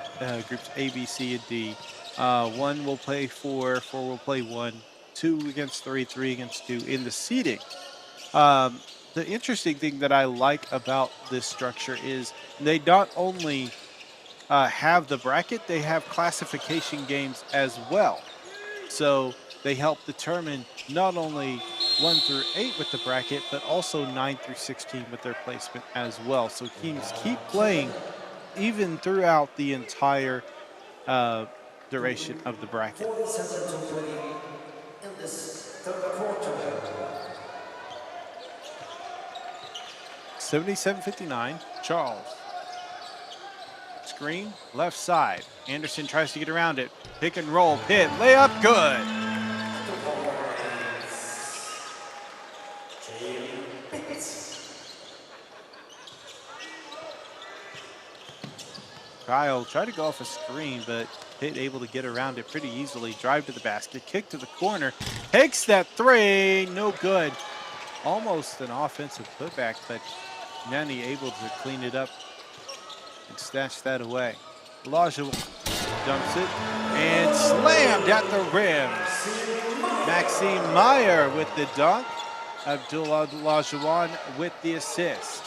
groups A, B, C, and D. 1 will play 4, 4 will play 1, 2 against 3, 3 against 2 in the seeding. The interesting thing that I like about this structure is they not only have the bracket, they have classification games as well. So they help determine not only 1 through 8 with the bracket, but also 9 through 16 with their placement as well. So teams keep playing even throughout the entire duration of the bracket. 47 to 20 in this third quarter. 77-59, Charles. Screen, left side. Anderson tries to get around it. Pick and roll, Pitt, layup, good. Kyle tried to go off a screen, but Pitt able to get around it pretty easily. Drive to the basket, kick to the corner, takes that 3, no good. Almost an offensive putback, but Nani able to clean it up and snatch that away. Elijah dumps it and slammed at the rim. Maxime Meyer with the dunk. Abdullah Lajuan with the assist.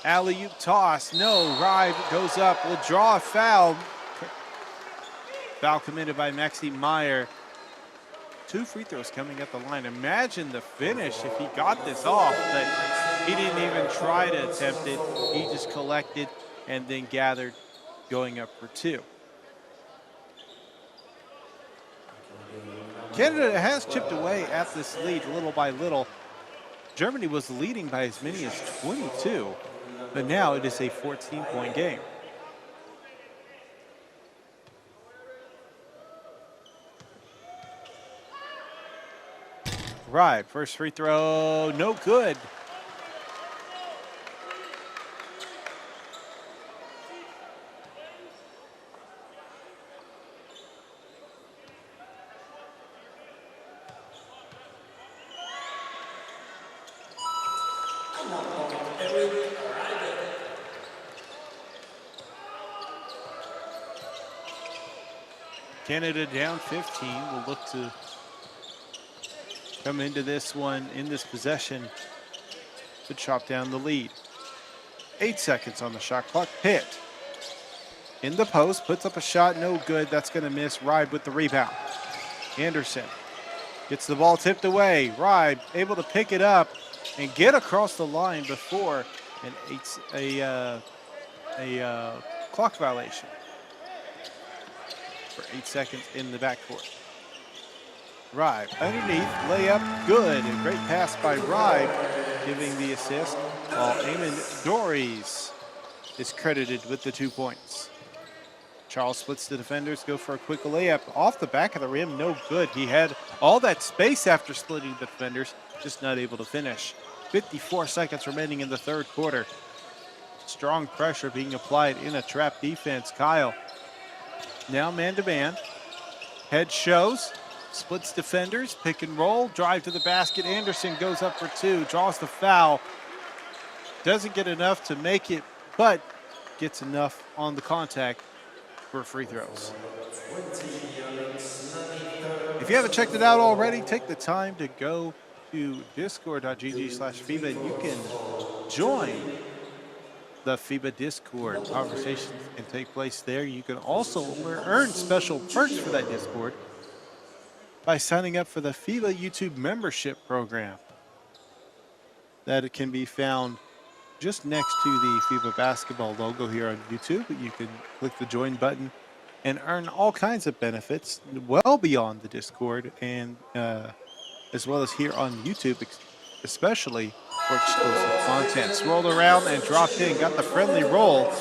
Alley-oop toss, no, Rive goes up, will draw a foul. Foul committed by Maxime Meyer. 2 free throws coming at the line. Imagine the finish if he got this off, but he didn't even try to attempt it. He just collected and then gathered, going up for 2. Canada has chipped away at this lead little by little. Germany was leading by as many as 22, but now it is a 14-point game. Right, first free throw, no good. Canada down 15 will look to come into this one in this possession to chop down the lead. 8 seconds on the shot clock. Pitt in the post, puts up a shot, no good. That's going to miss. Ribe with the rebound. Anderson gets the ball tipped away. Ribe able to pick it up and get across the line before a clock violation for 8 seconds in the backcourt. Ribe underneath, layup, good. A great pass by Ribe, giving the assist, while Eamon Dories is credited with the 2 points. Charles splits the defenders, go for a quick layup off the back of the rim, no good. He had all that space after splitting the defenders, just not able to finish. 54 seconds remaining in the third quarter. Strong pressure being applied in a trap defense. Kyle now man-to-man. Head shows, splits defenders, pick and roll, drive to the basket. Anderson goes up for 2, draws the foul. Doesn't get enough to make it, but gets enough on the contact for free throws. If you haven't checked it out already, take the time to go to discord.gg/FIBA. You can join the FIBA Discord. Conversations can take place there. You can also earn special perks for that Discord by signing up for the FIBA YouTube membership program. That can be found just next to the FIBA basketball logo here on YouTube. You can click the join button and earn all kinds of benefits well beyond the Discord, and as well as here on YouTube, especially for exclusive content. Swirled around and dropped in, got the friendly roll.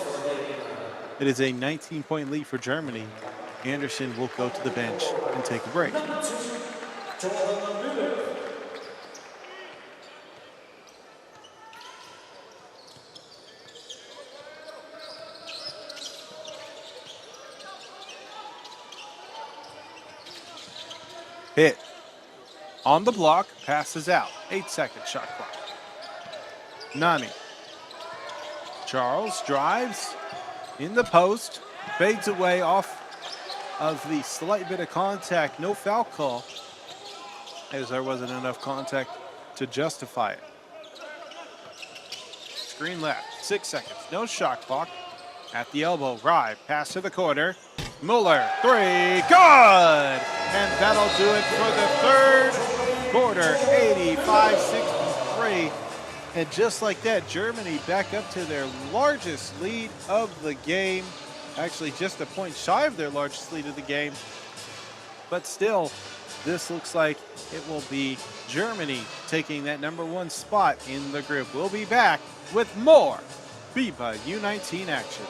It is a 19-point lead for Germany. Anderson will go to the bench and take a break. Pitt on the block, passes out. 8-second shot clock. Nani. Charles drives in the post, fades away off of the slight bit of contact. No foul call, as there wasn't enough contact to justify it. Screen left, 6 seconds. No shot clock. At the elbow, Ribe, pass to the corner. Muller, 3, good! And that'll do it for the third quarter, 85-63. And just like that, Germany back up to their largest lead of the game. Actually, just a point shy of their largest lead of the game. But still, this looks like it will be Germany taking that #1 spot in the group. We'll be back with more FIBA U19 action.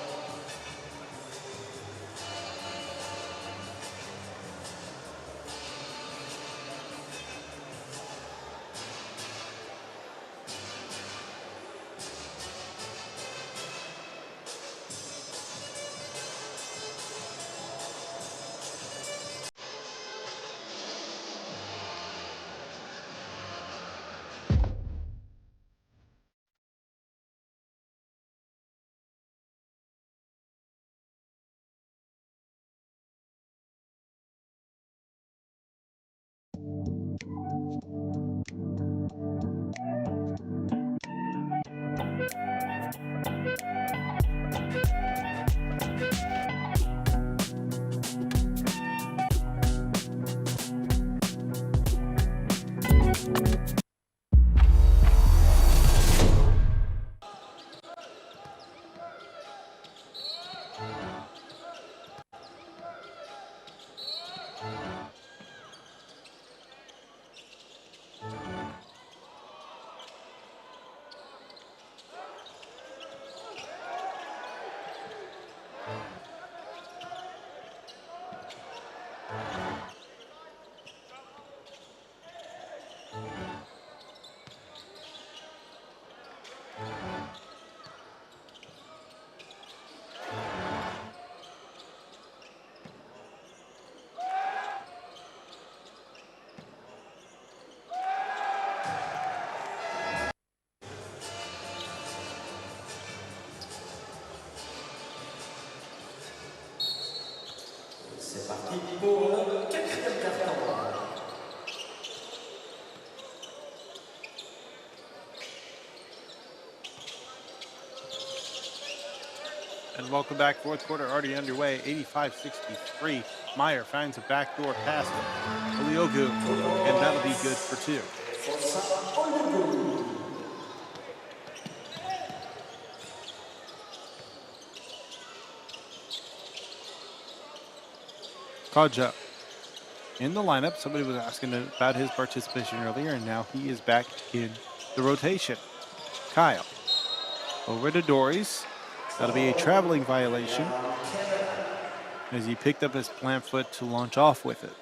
pour le quatrième carton. And welcome back. Fourth quarter already underway. 85-63. Meyer finds a backdoor pass to Oliogu, and that'll be good for two. Kaja in the lineup. Somebody was asking about his participation earlier, and now he is back in the rotation. Kyle over to Dories. That'll be a traveling violation as he picked up his plant foot to launch off with it.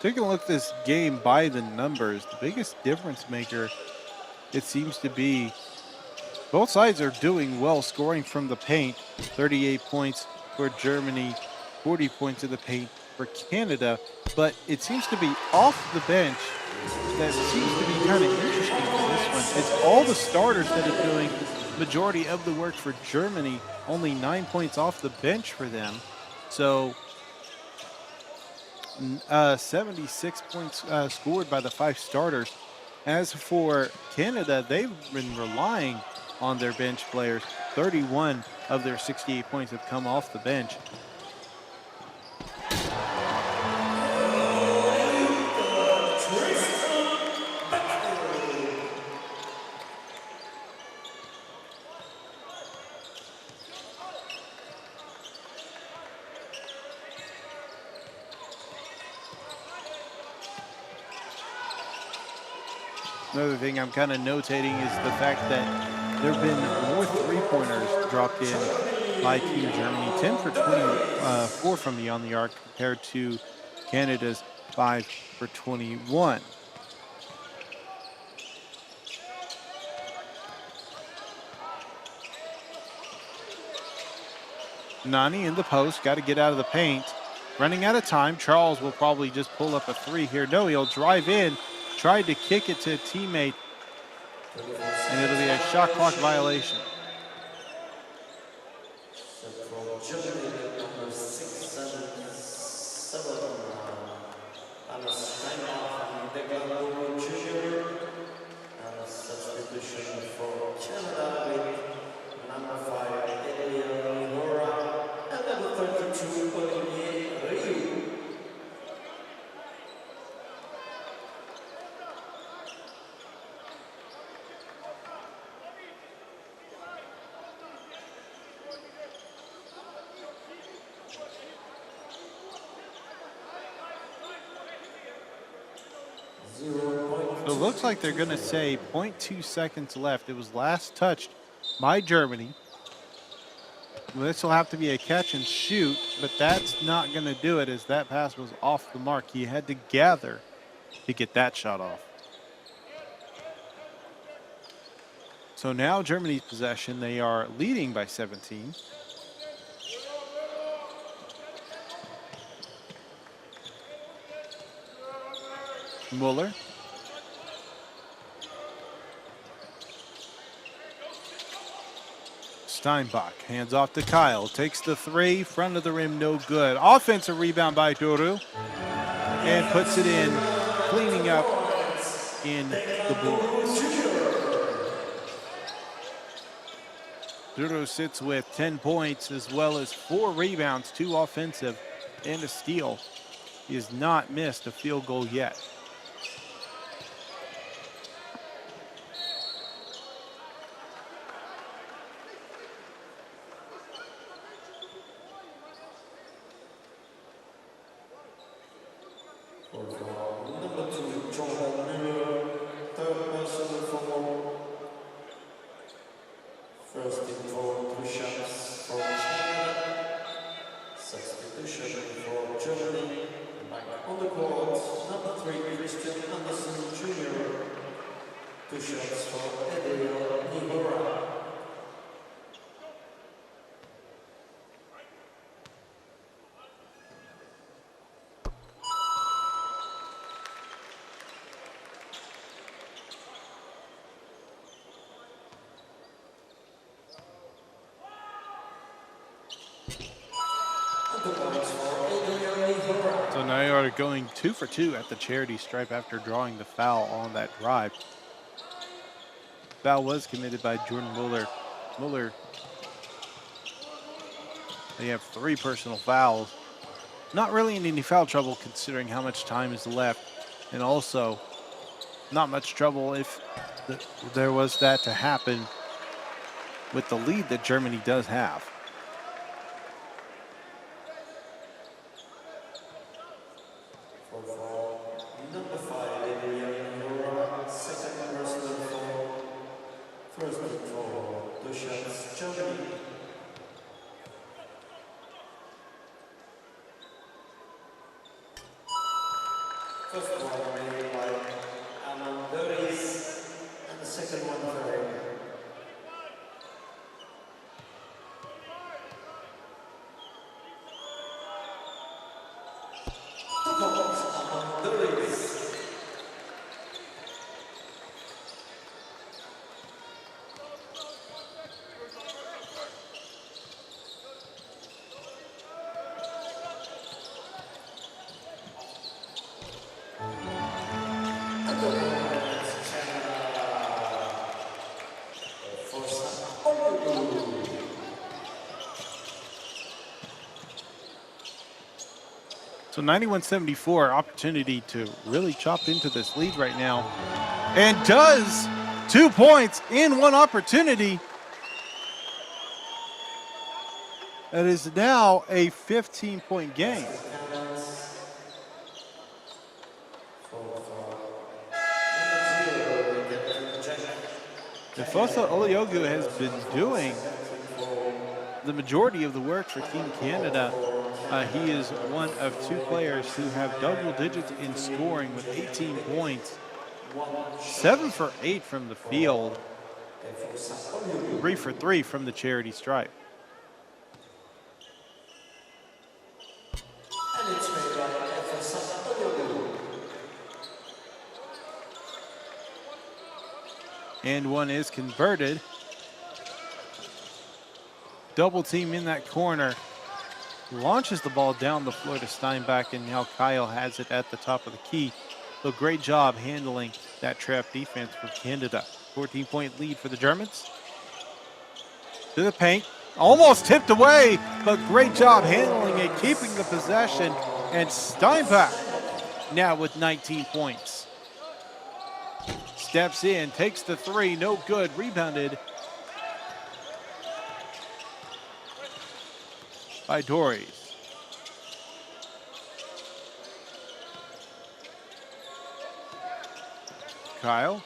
Taking a look at this game by the numbers, the biggest difference maker, it seems to be both sides are doing well scoring from the paint. 38 points for Germany, 40 points in the paint for Canada, but it seems to be off the bench that seems to be kind of interesting for this one. It's all the starters that are doing majority of the work for Germany, only 9 points off the bench for them. So 76 points scored by the 5 starters. As for Canada, they've been relying on their bench players. 31 of their 68 points have come off the bench. Another thing I'm kind of notating is the fact that there have been more three-pointers dropped in by Team Germany. 10 for 24 from beyond the arc compared to Canada's 5 for 21. Nani in the post, got to get out of the paint. Running out of time. Charles will probably just pull up a three here. No, he'll drive in. Tried to kick it to a teammate, and it'll be a shot clock violation. It looks like they're going to say 0.2 seconds left. It was last touched by Germany. This will have to be a catch and shoot, but that's not going to do it as that pass was off the mark. He had to gather to get that shot off. So now Germany's possession. They are leading by 17. Muller. Steinbach hands off to Kyle, takes the three, front of the rim, no good. Offensive rebound by Duru, and puts it in, cleaning up in the boards. Duru sits with 10 points as well as 4 rebounds, 2 offensive, and a steal. He has not missed a field goal yet. So now you are going 2 for 2 at the charity stripe after drawing the foul on that drive. Foul was committed by Jordan Muller. They have 3 personal fouls. Not really in any foul trouble considering how much time is left. And also, not much trouble if there was that to happen with the lead that Germany does have. Number 5, second personal foul. First foul, 2 shots, Germany. First one made by Alan Burris, and the second one for him. So 91-74, opportunity to really chop into this lead right now. And does 2 points in one opportunity. That is now a 15-point game. Fosa Oliogu has been doing the majority of the work for Team Canada. He is one of 2 players who have double digits in scoring with 18 points. 7 for 8 from the field. 3 for 3 from the charity stripe. And it's made by Oliogu. And one is converted. Double team in that corner. Launches the ball down the floor to Steinbach, and now Kyle has it at the top of the key. So great job handling that trap defense for Canada. 14-point lead for the Germans. To the paint. Almost tipped away, but great job handling it, keeping the possession. And Steinbach now with 19 points. Steps in, takes the 3, no good, rebounded by Dories. Kyle.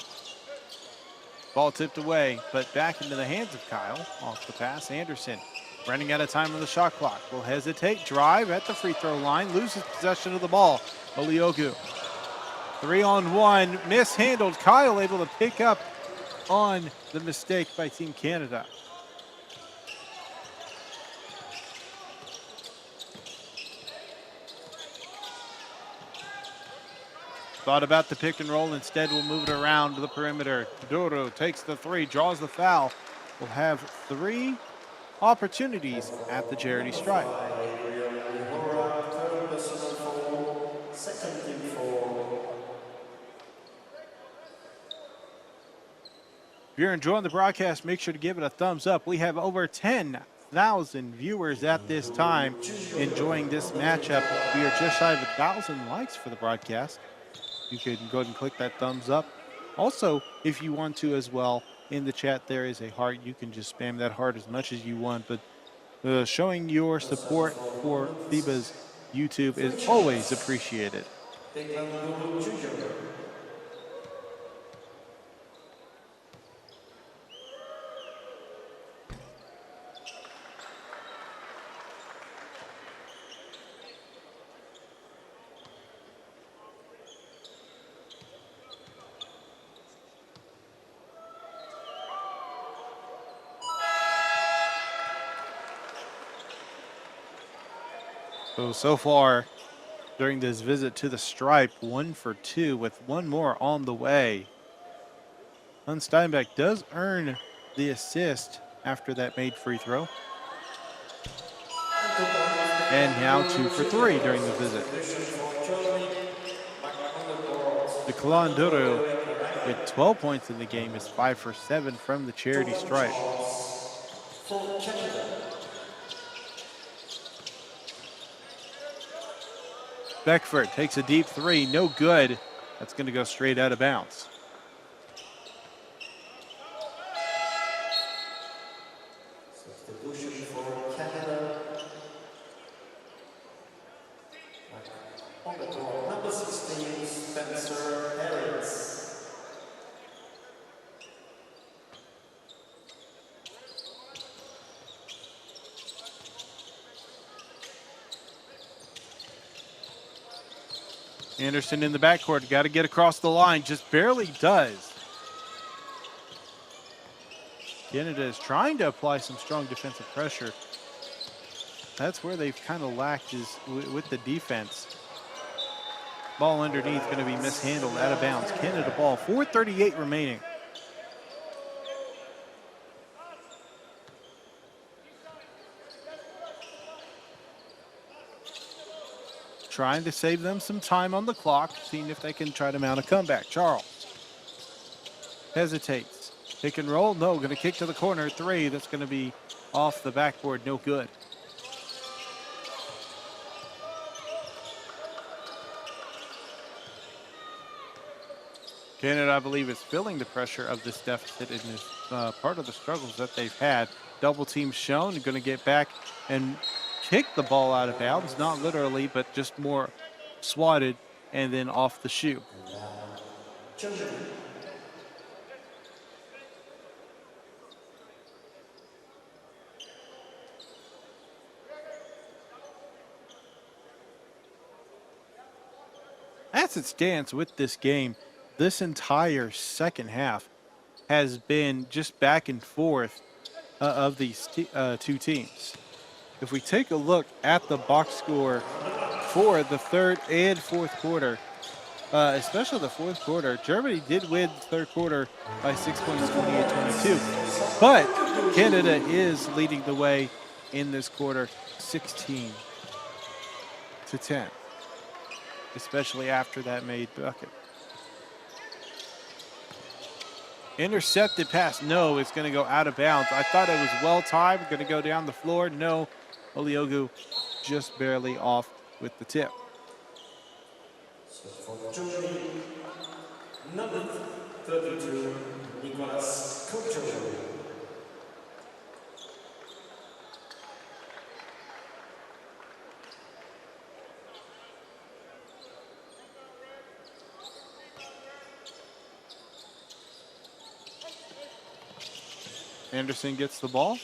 Ball tipped away, but back into the hands of Kyle. Off the pass, Anderson. Running out of time on the shot clock. Will hesitate, drive at the free throw line, loses possession of the ball. Oliogu. 3-on-1, mishandled. Kyle able to pick up on the mistake by Team Canada. Thought about the pick and roll, instead we'll move it around to the perimeter. Duro takes the 3, draws the foul. We'll have 3 opportunities at the charity stripe. If you're enjoying the broadcast, make sure to give it a thumbs up. We have over 10,000 viewers at this time enjoying this matchup. We are just shy of 1,000 likes for the broadcast. You can go ahead and click that thumbs up. Also, if you want to as well, in the chat there is a heart. You can just spam that heart as much as you want, but showing your support for FIBA's YouTube is always appreciated. So far during this visit to the stripe, 1 for 2 with 1 more on the way. Steinbach does earn the assist after that made free throw. and now 2 for 3 during the visit. The Kalanduru with 12 points in the game is 5 for 7 from the charity stripe. Beckford takes a deep three, no good. That's going to go straight out of bounds. Substitution for Canada. On the court, number 16, Spencer Harris. Anderson in the backcourt, got to get across the line, just barely does. Canada is trying to apply some strong defensive pressure. That's where they've kind of lacked is with the defense. Ball underneath going to be mishandled, out of bounds. Canada ball, 4:38 remaining. Trying to save them some time on the clock, seeing if they can try to mount a comeback. Charles hesitates. Pick and roll, no, going to kick to the corner. Three, that's going to be off the backboard, no good. Canada, I believe, is feeling the pressure of this deficit and is part of the struggles that they've had. Double team shown, going to get back and kick the ball out of bounds, not literally, but just more swatted and then off the shoe. As it stands with this game, this entire second half has been just back and forth of these two teams. If we take a look at the box score for the third and fourth quarter, especially the fourth quarter, Germany did win the third quarter by 6 points, 28-22. But Canada is leading the way in this quarter, 16-10. Especially after that made bucket. Intercepted pass, no, it's going to go out of bounds. I thought it was well timed, going to go down the floor. No, Oliogu just barely off with the tip. So for Germany, number 32, Nicolas Couture. Anderson gets the ball.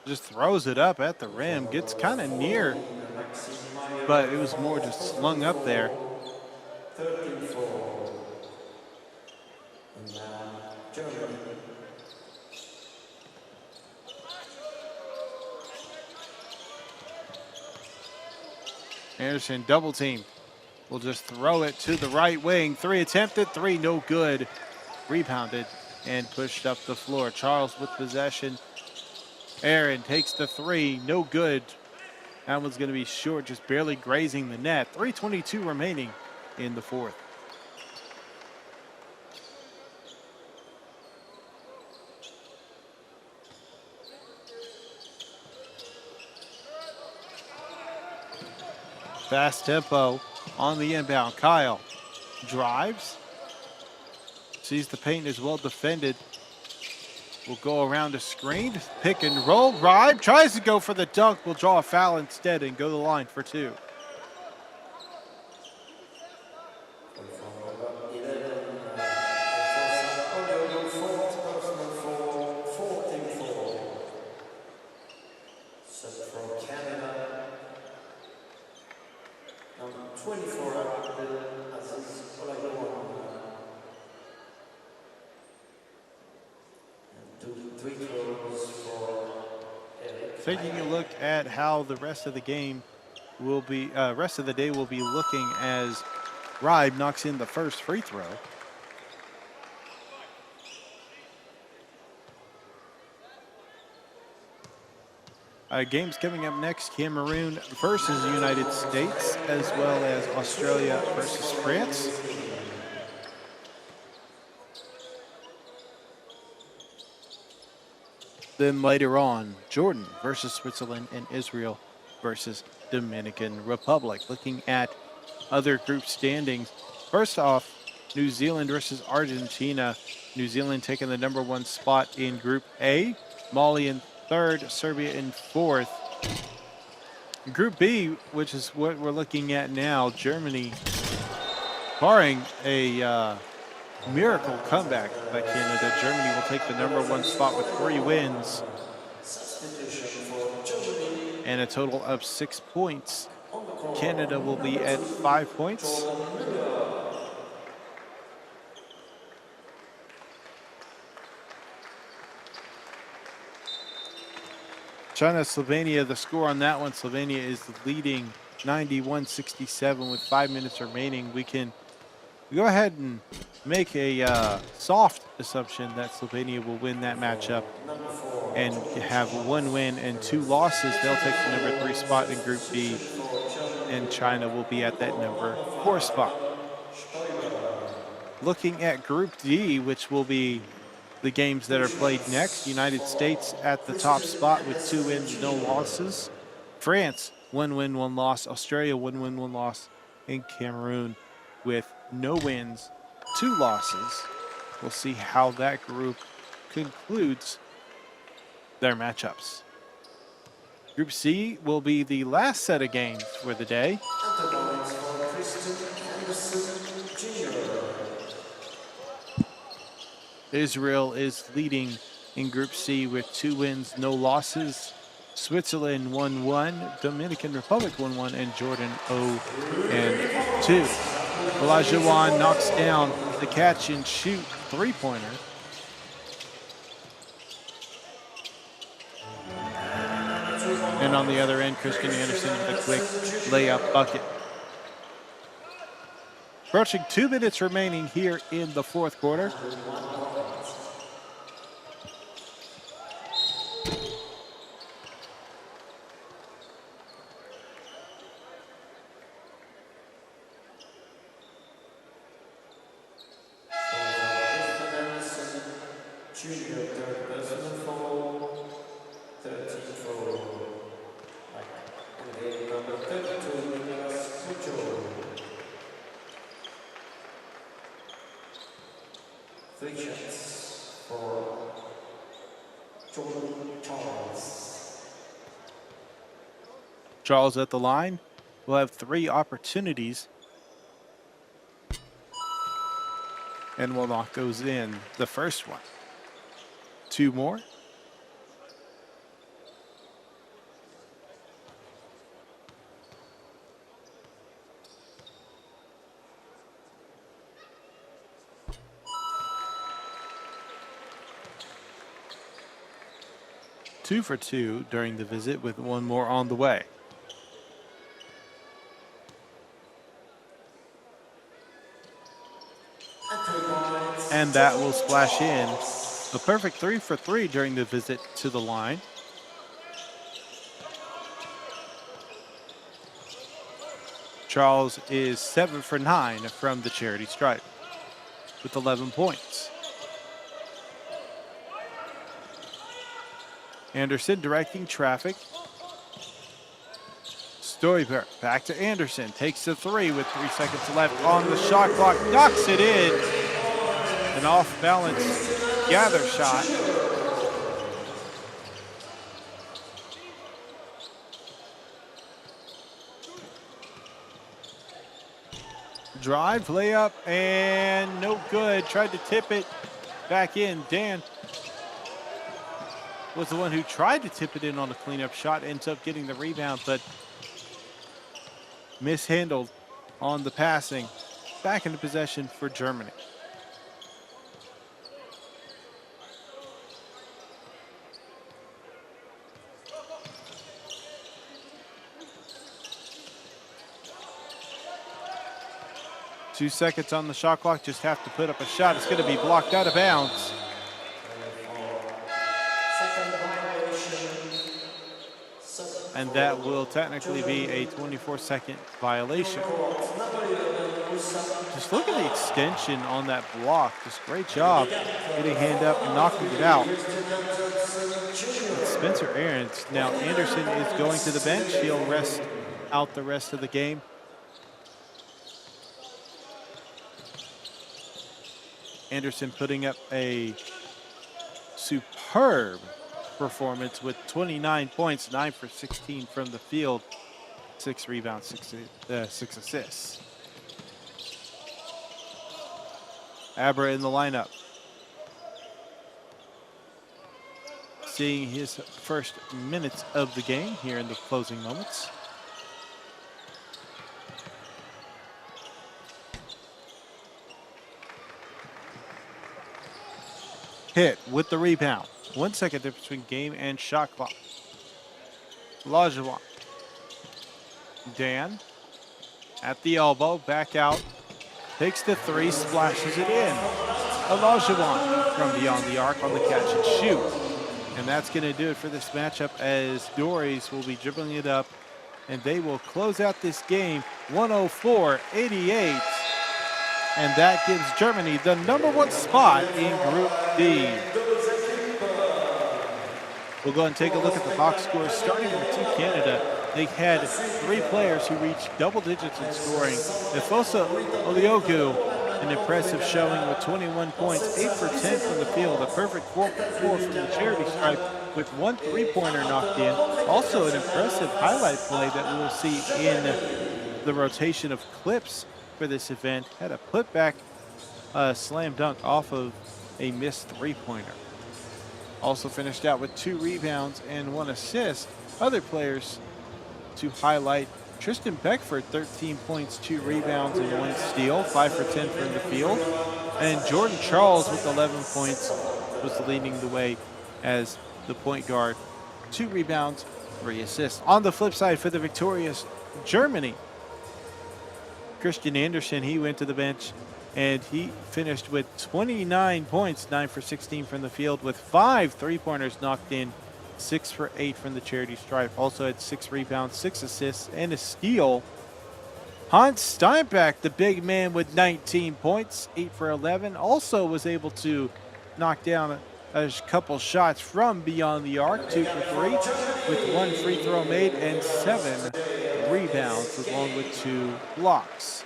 Just throws it up at the rim. Gets kind of near, but it was more just slung up there. 13-4. And now Germany. Anderson double team. Will just throw it to the right wing. Three attempted, three no good. Rebounded and pushed up the floor. Charles with possession. Aaron takes the three, no good. That one's going to be short, just barely grazing the net. 3:22 remaining in the fourth. Fast tempo on the inbound. Kyle drives, sees the paint is well defended. Will go around a screen, pick and roll. Ribe tries to go for the dunk, will draw a foul instead and go to the line for two. Taking a look at how the rest of the game will be, rest of the day will be looking as Ribe knocks in the first free throw. Games coming up next, Cameroon versus United States, as well as Australia versus France. Then later on, Jordan versus Switzerland and Israel versus Dominican Republic. Looking at other group standings, first off, New Zealand versus Argentina. New Zealand taking the #1 spot in Group A. Mali in third, Serbia in fourth. Group B, which is what we're looking at now, Germany, barring a miracle comeback by Canada, Germany will take the #1 spot with 3 wins and a total of 6 points. Canada will be at 5 points. China, Slovenia, the score on that one, Slovenia is leading 91-67 with 5 minutes remaining. We can go ahead and make a soft assumption that Slovenia will win that matchup and have 1 win and 2 losses. They'll take the #3 spot in Group B, and China will be at that #4 spot. Looking at Group D, which will be the games that are played next, United States at the top spot with 2 wins, no losses. France, 1 win, 1 loss. Australia, 1 win, 1 loss. And Cameroon with no wins, 2 losses. We'll see how that group concludes their matchups. Group C will be the last set of games for the day. Israel is leading in Group C with 2 wins, no losses. Switzerland 1-1, Dominican Republic 1-1, and Jordan 0-2. Olajuwon knocks down the catch and shoot 3-pointer. And on the other end, Christian Anderson with a quick layup bucket. Approaching 2 minutes remaining here in the 4th quarter. Charles at the line will have 3 opportunities and will knock those in. The first one. 2 more. Two for 2 during the visit with 1 more on the way. And that will splash in. A perfect 3 for 3 during the visit to the line. Charles is 7 for 9 from the charity stripe with 11 points. Anderson directing traffic. Stoiber back to Anderson, takes the 3 with 3 seconds left on the shot clock, knocks it in. An off-balance gather shot. Drive, layup, and no good. Tried to tip it back in. Dan was the one who tried to tip it in on a cleanup shot, ends up getting the rebound, but mishandled on the passing. Back into possession for Germany. Two seconds on the shot clock, just have to put up a shot. It's going to be blocked out of bounds. and that will technically be a 24-second violation. Just look at the extension on that block. Just great job getting hand up and knocking it out. It's Spencer Aarons. Now Anderson is going to the bench. He'll rest out the rest of the game. Anderson putting up a superb performance with 29 points, 9 for 16 from the field, 6 rebounds, 6 assists. Abra in the lineup. Seeing his first minutes of the game here in the closing moments. Hit with the rebound. 1 second difference between game and shot clock. Olajuwon. Dan at the elbow, back out. Takes the three, splashes it in. Olajuwon from beyond the arc on the catch and shoot. And that's going to do it for this matchup as Dories will be dribbling it up. And they will close out this game 104-88. And that gives Germany the #1 spot in Group D. We'll go and take a look at the box scores. Starting with Team Canada, they had 3 players who reached double digits in scoring. Efosa Oliogu, an impressive showing with 21 points, 8 for 10 from the field, a perfect 4 for 4 from the charity stripe with 1 3-pointer knocked in. Also an impressive highlight play that we will see in the rotation of clips for this event. Had a putback slam dunk off of a missed 3-pointer. Also finished out with 2 rebounds and 1 assist. Other players to highlight: Tristan Beckford, 13 points, 2 rebounds, and 1 steal, 5 for 10 from the field. And Jordan Charles with 11 points was leading the way as the point guard, 2 rebounds, 3 assists. On the flip side for the victorious Germany, Christian Anderson, he went to the bench and he finished with 29 points, 9 for 16 from the field with 5 3-pointers knocked in, 6 for 8 from the charity stripe. Also had 6 rebounds, 6 assists, and a steal. Hans Steinbach, the big man, with 19 points, 8 for 11. Also was able to knock down a couple shots from beyond the arc, 2 for 3, with 1 free throw made and 7 rebounds, along with 2 blocks.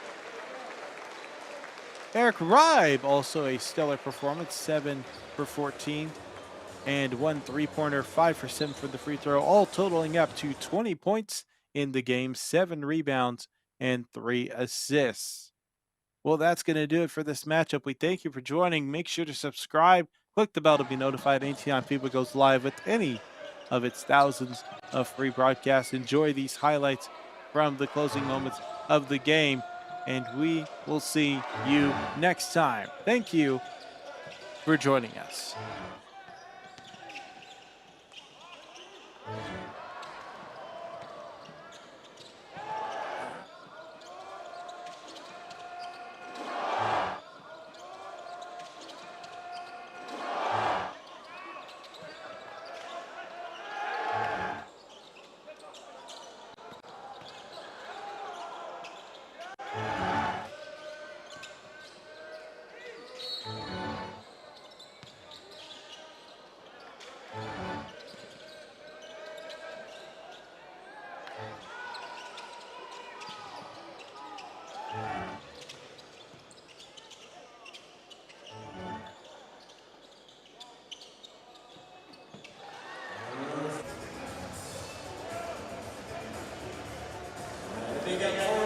Eric Ribe, also a stellar performance, 7 for 14. And 1 3-pointer, 5 for 7 for the free throw, all totaling up to 20 points in the game, 7 rebounds, and 3 assists. Well, that's going to do it for this matchup. We thank you for joining. Make sure to subscribe. Click the bell to be notified anytime FIBA goes live with any of its thousands of free broadcasts. Enjoy these highlights from the closing moments of the game, and we will see you next time. Thank you for joining us. Big up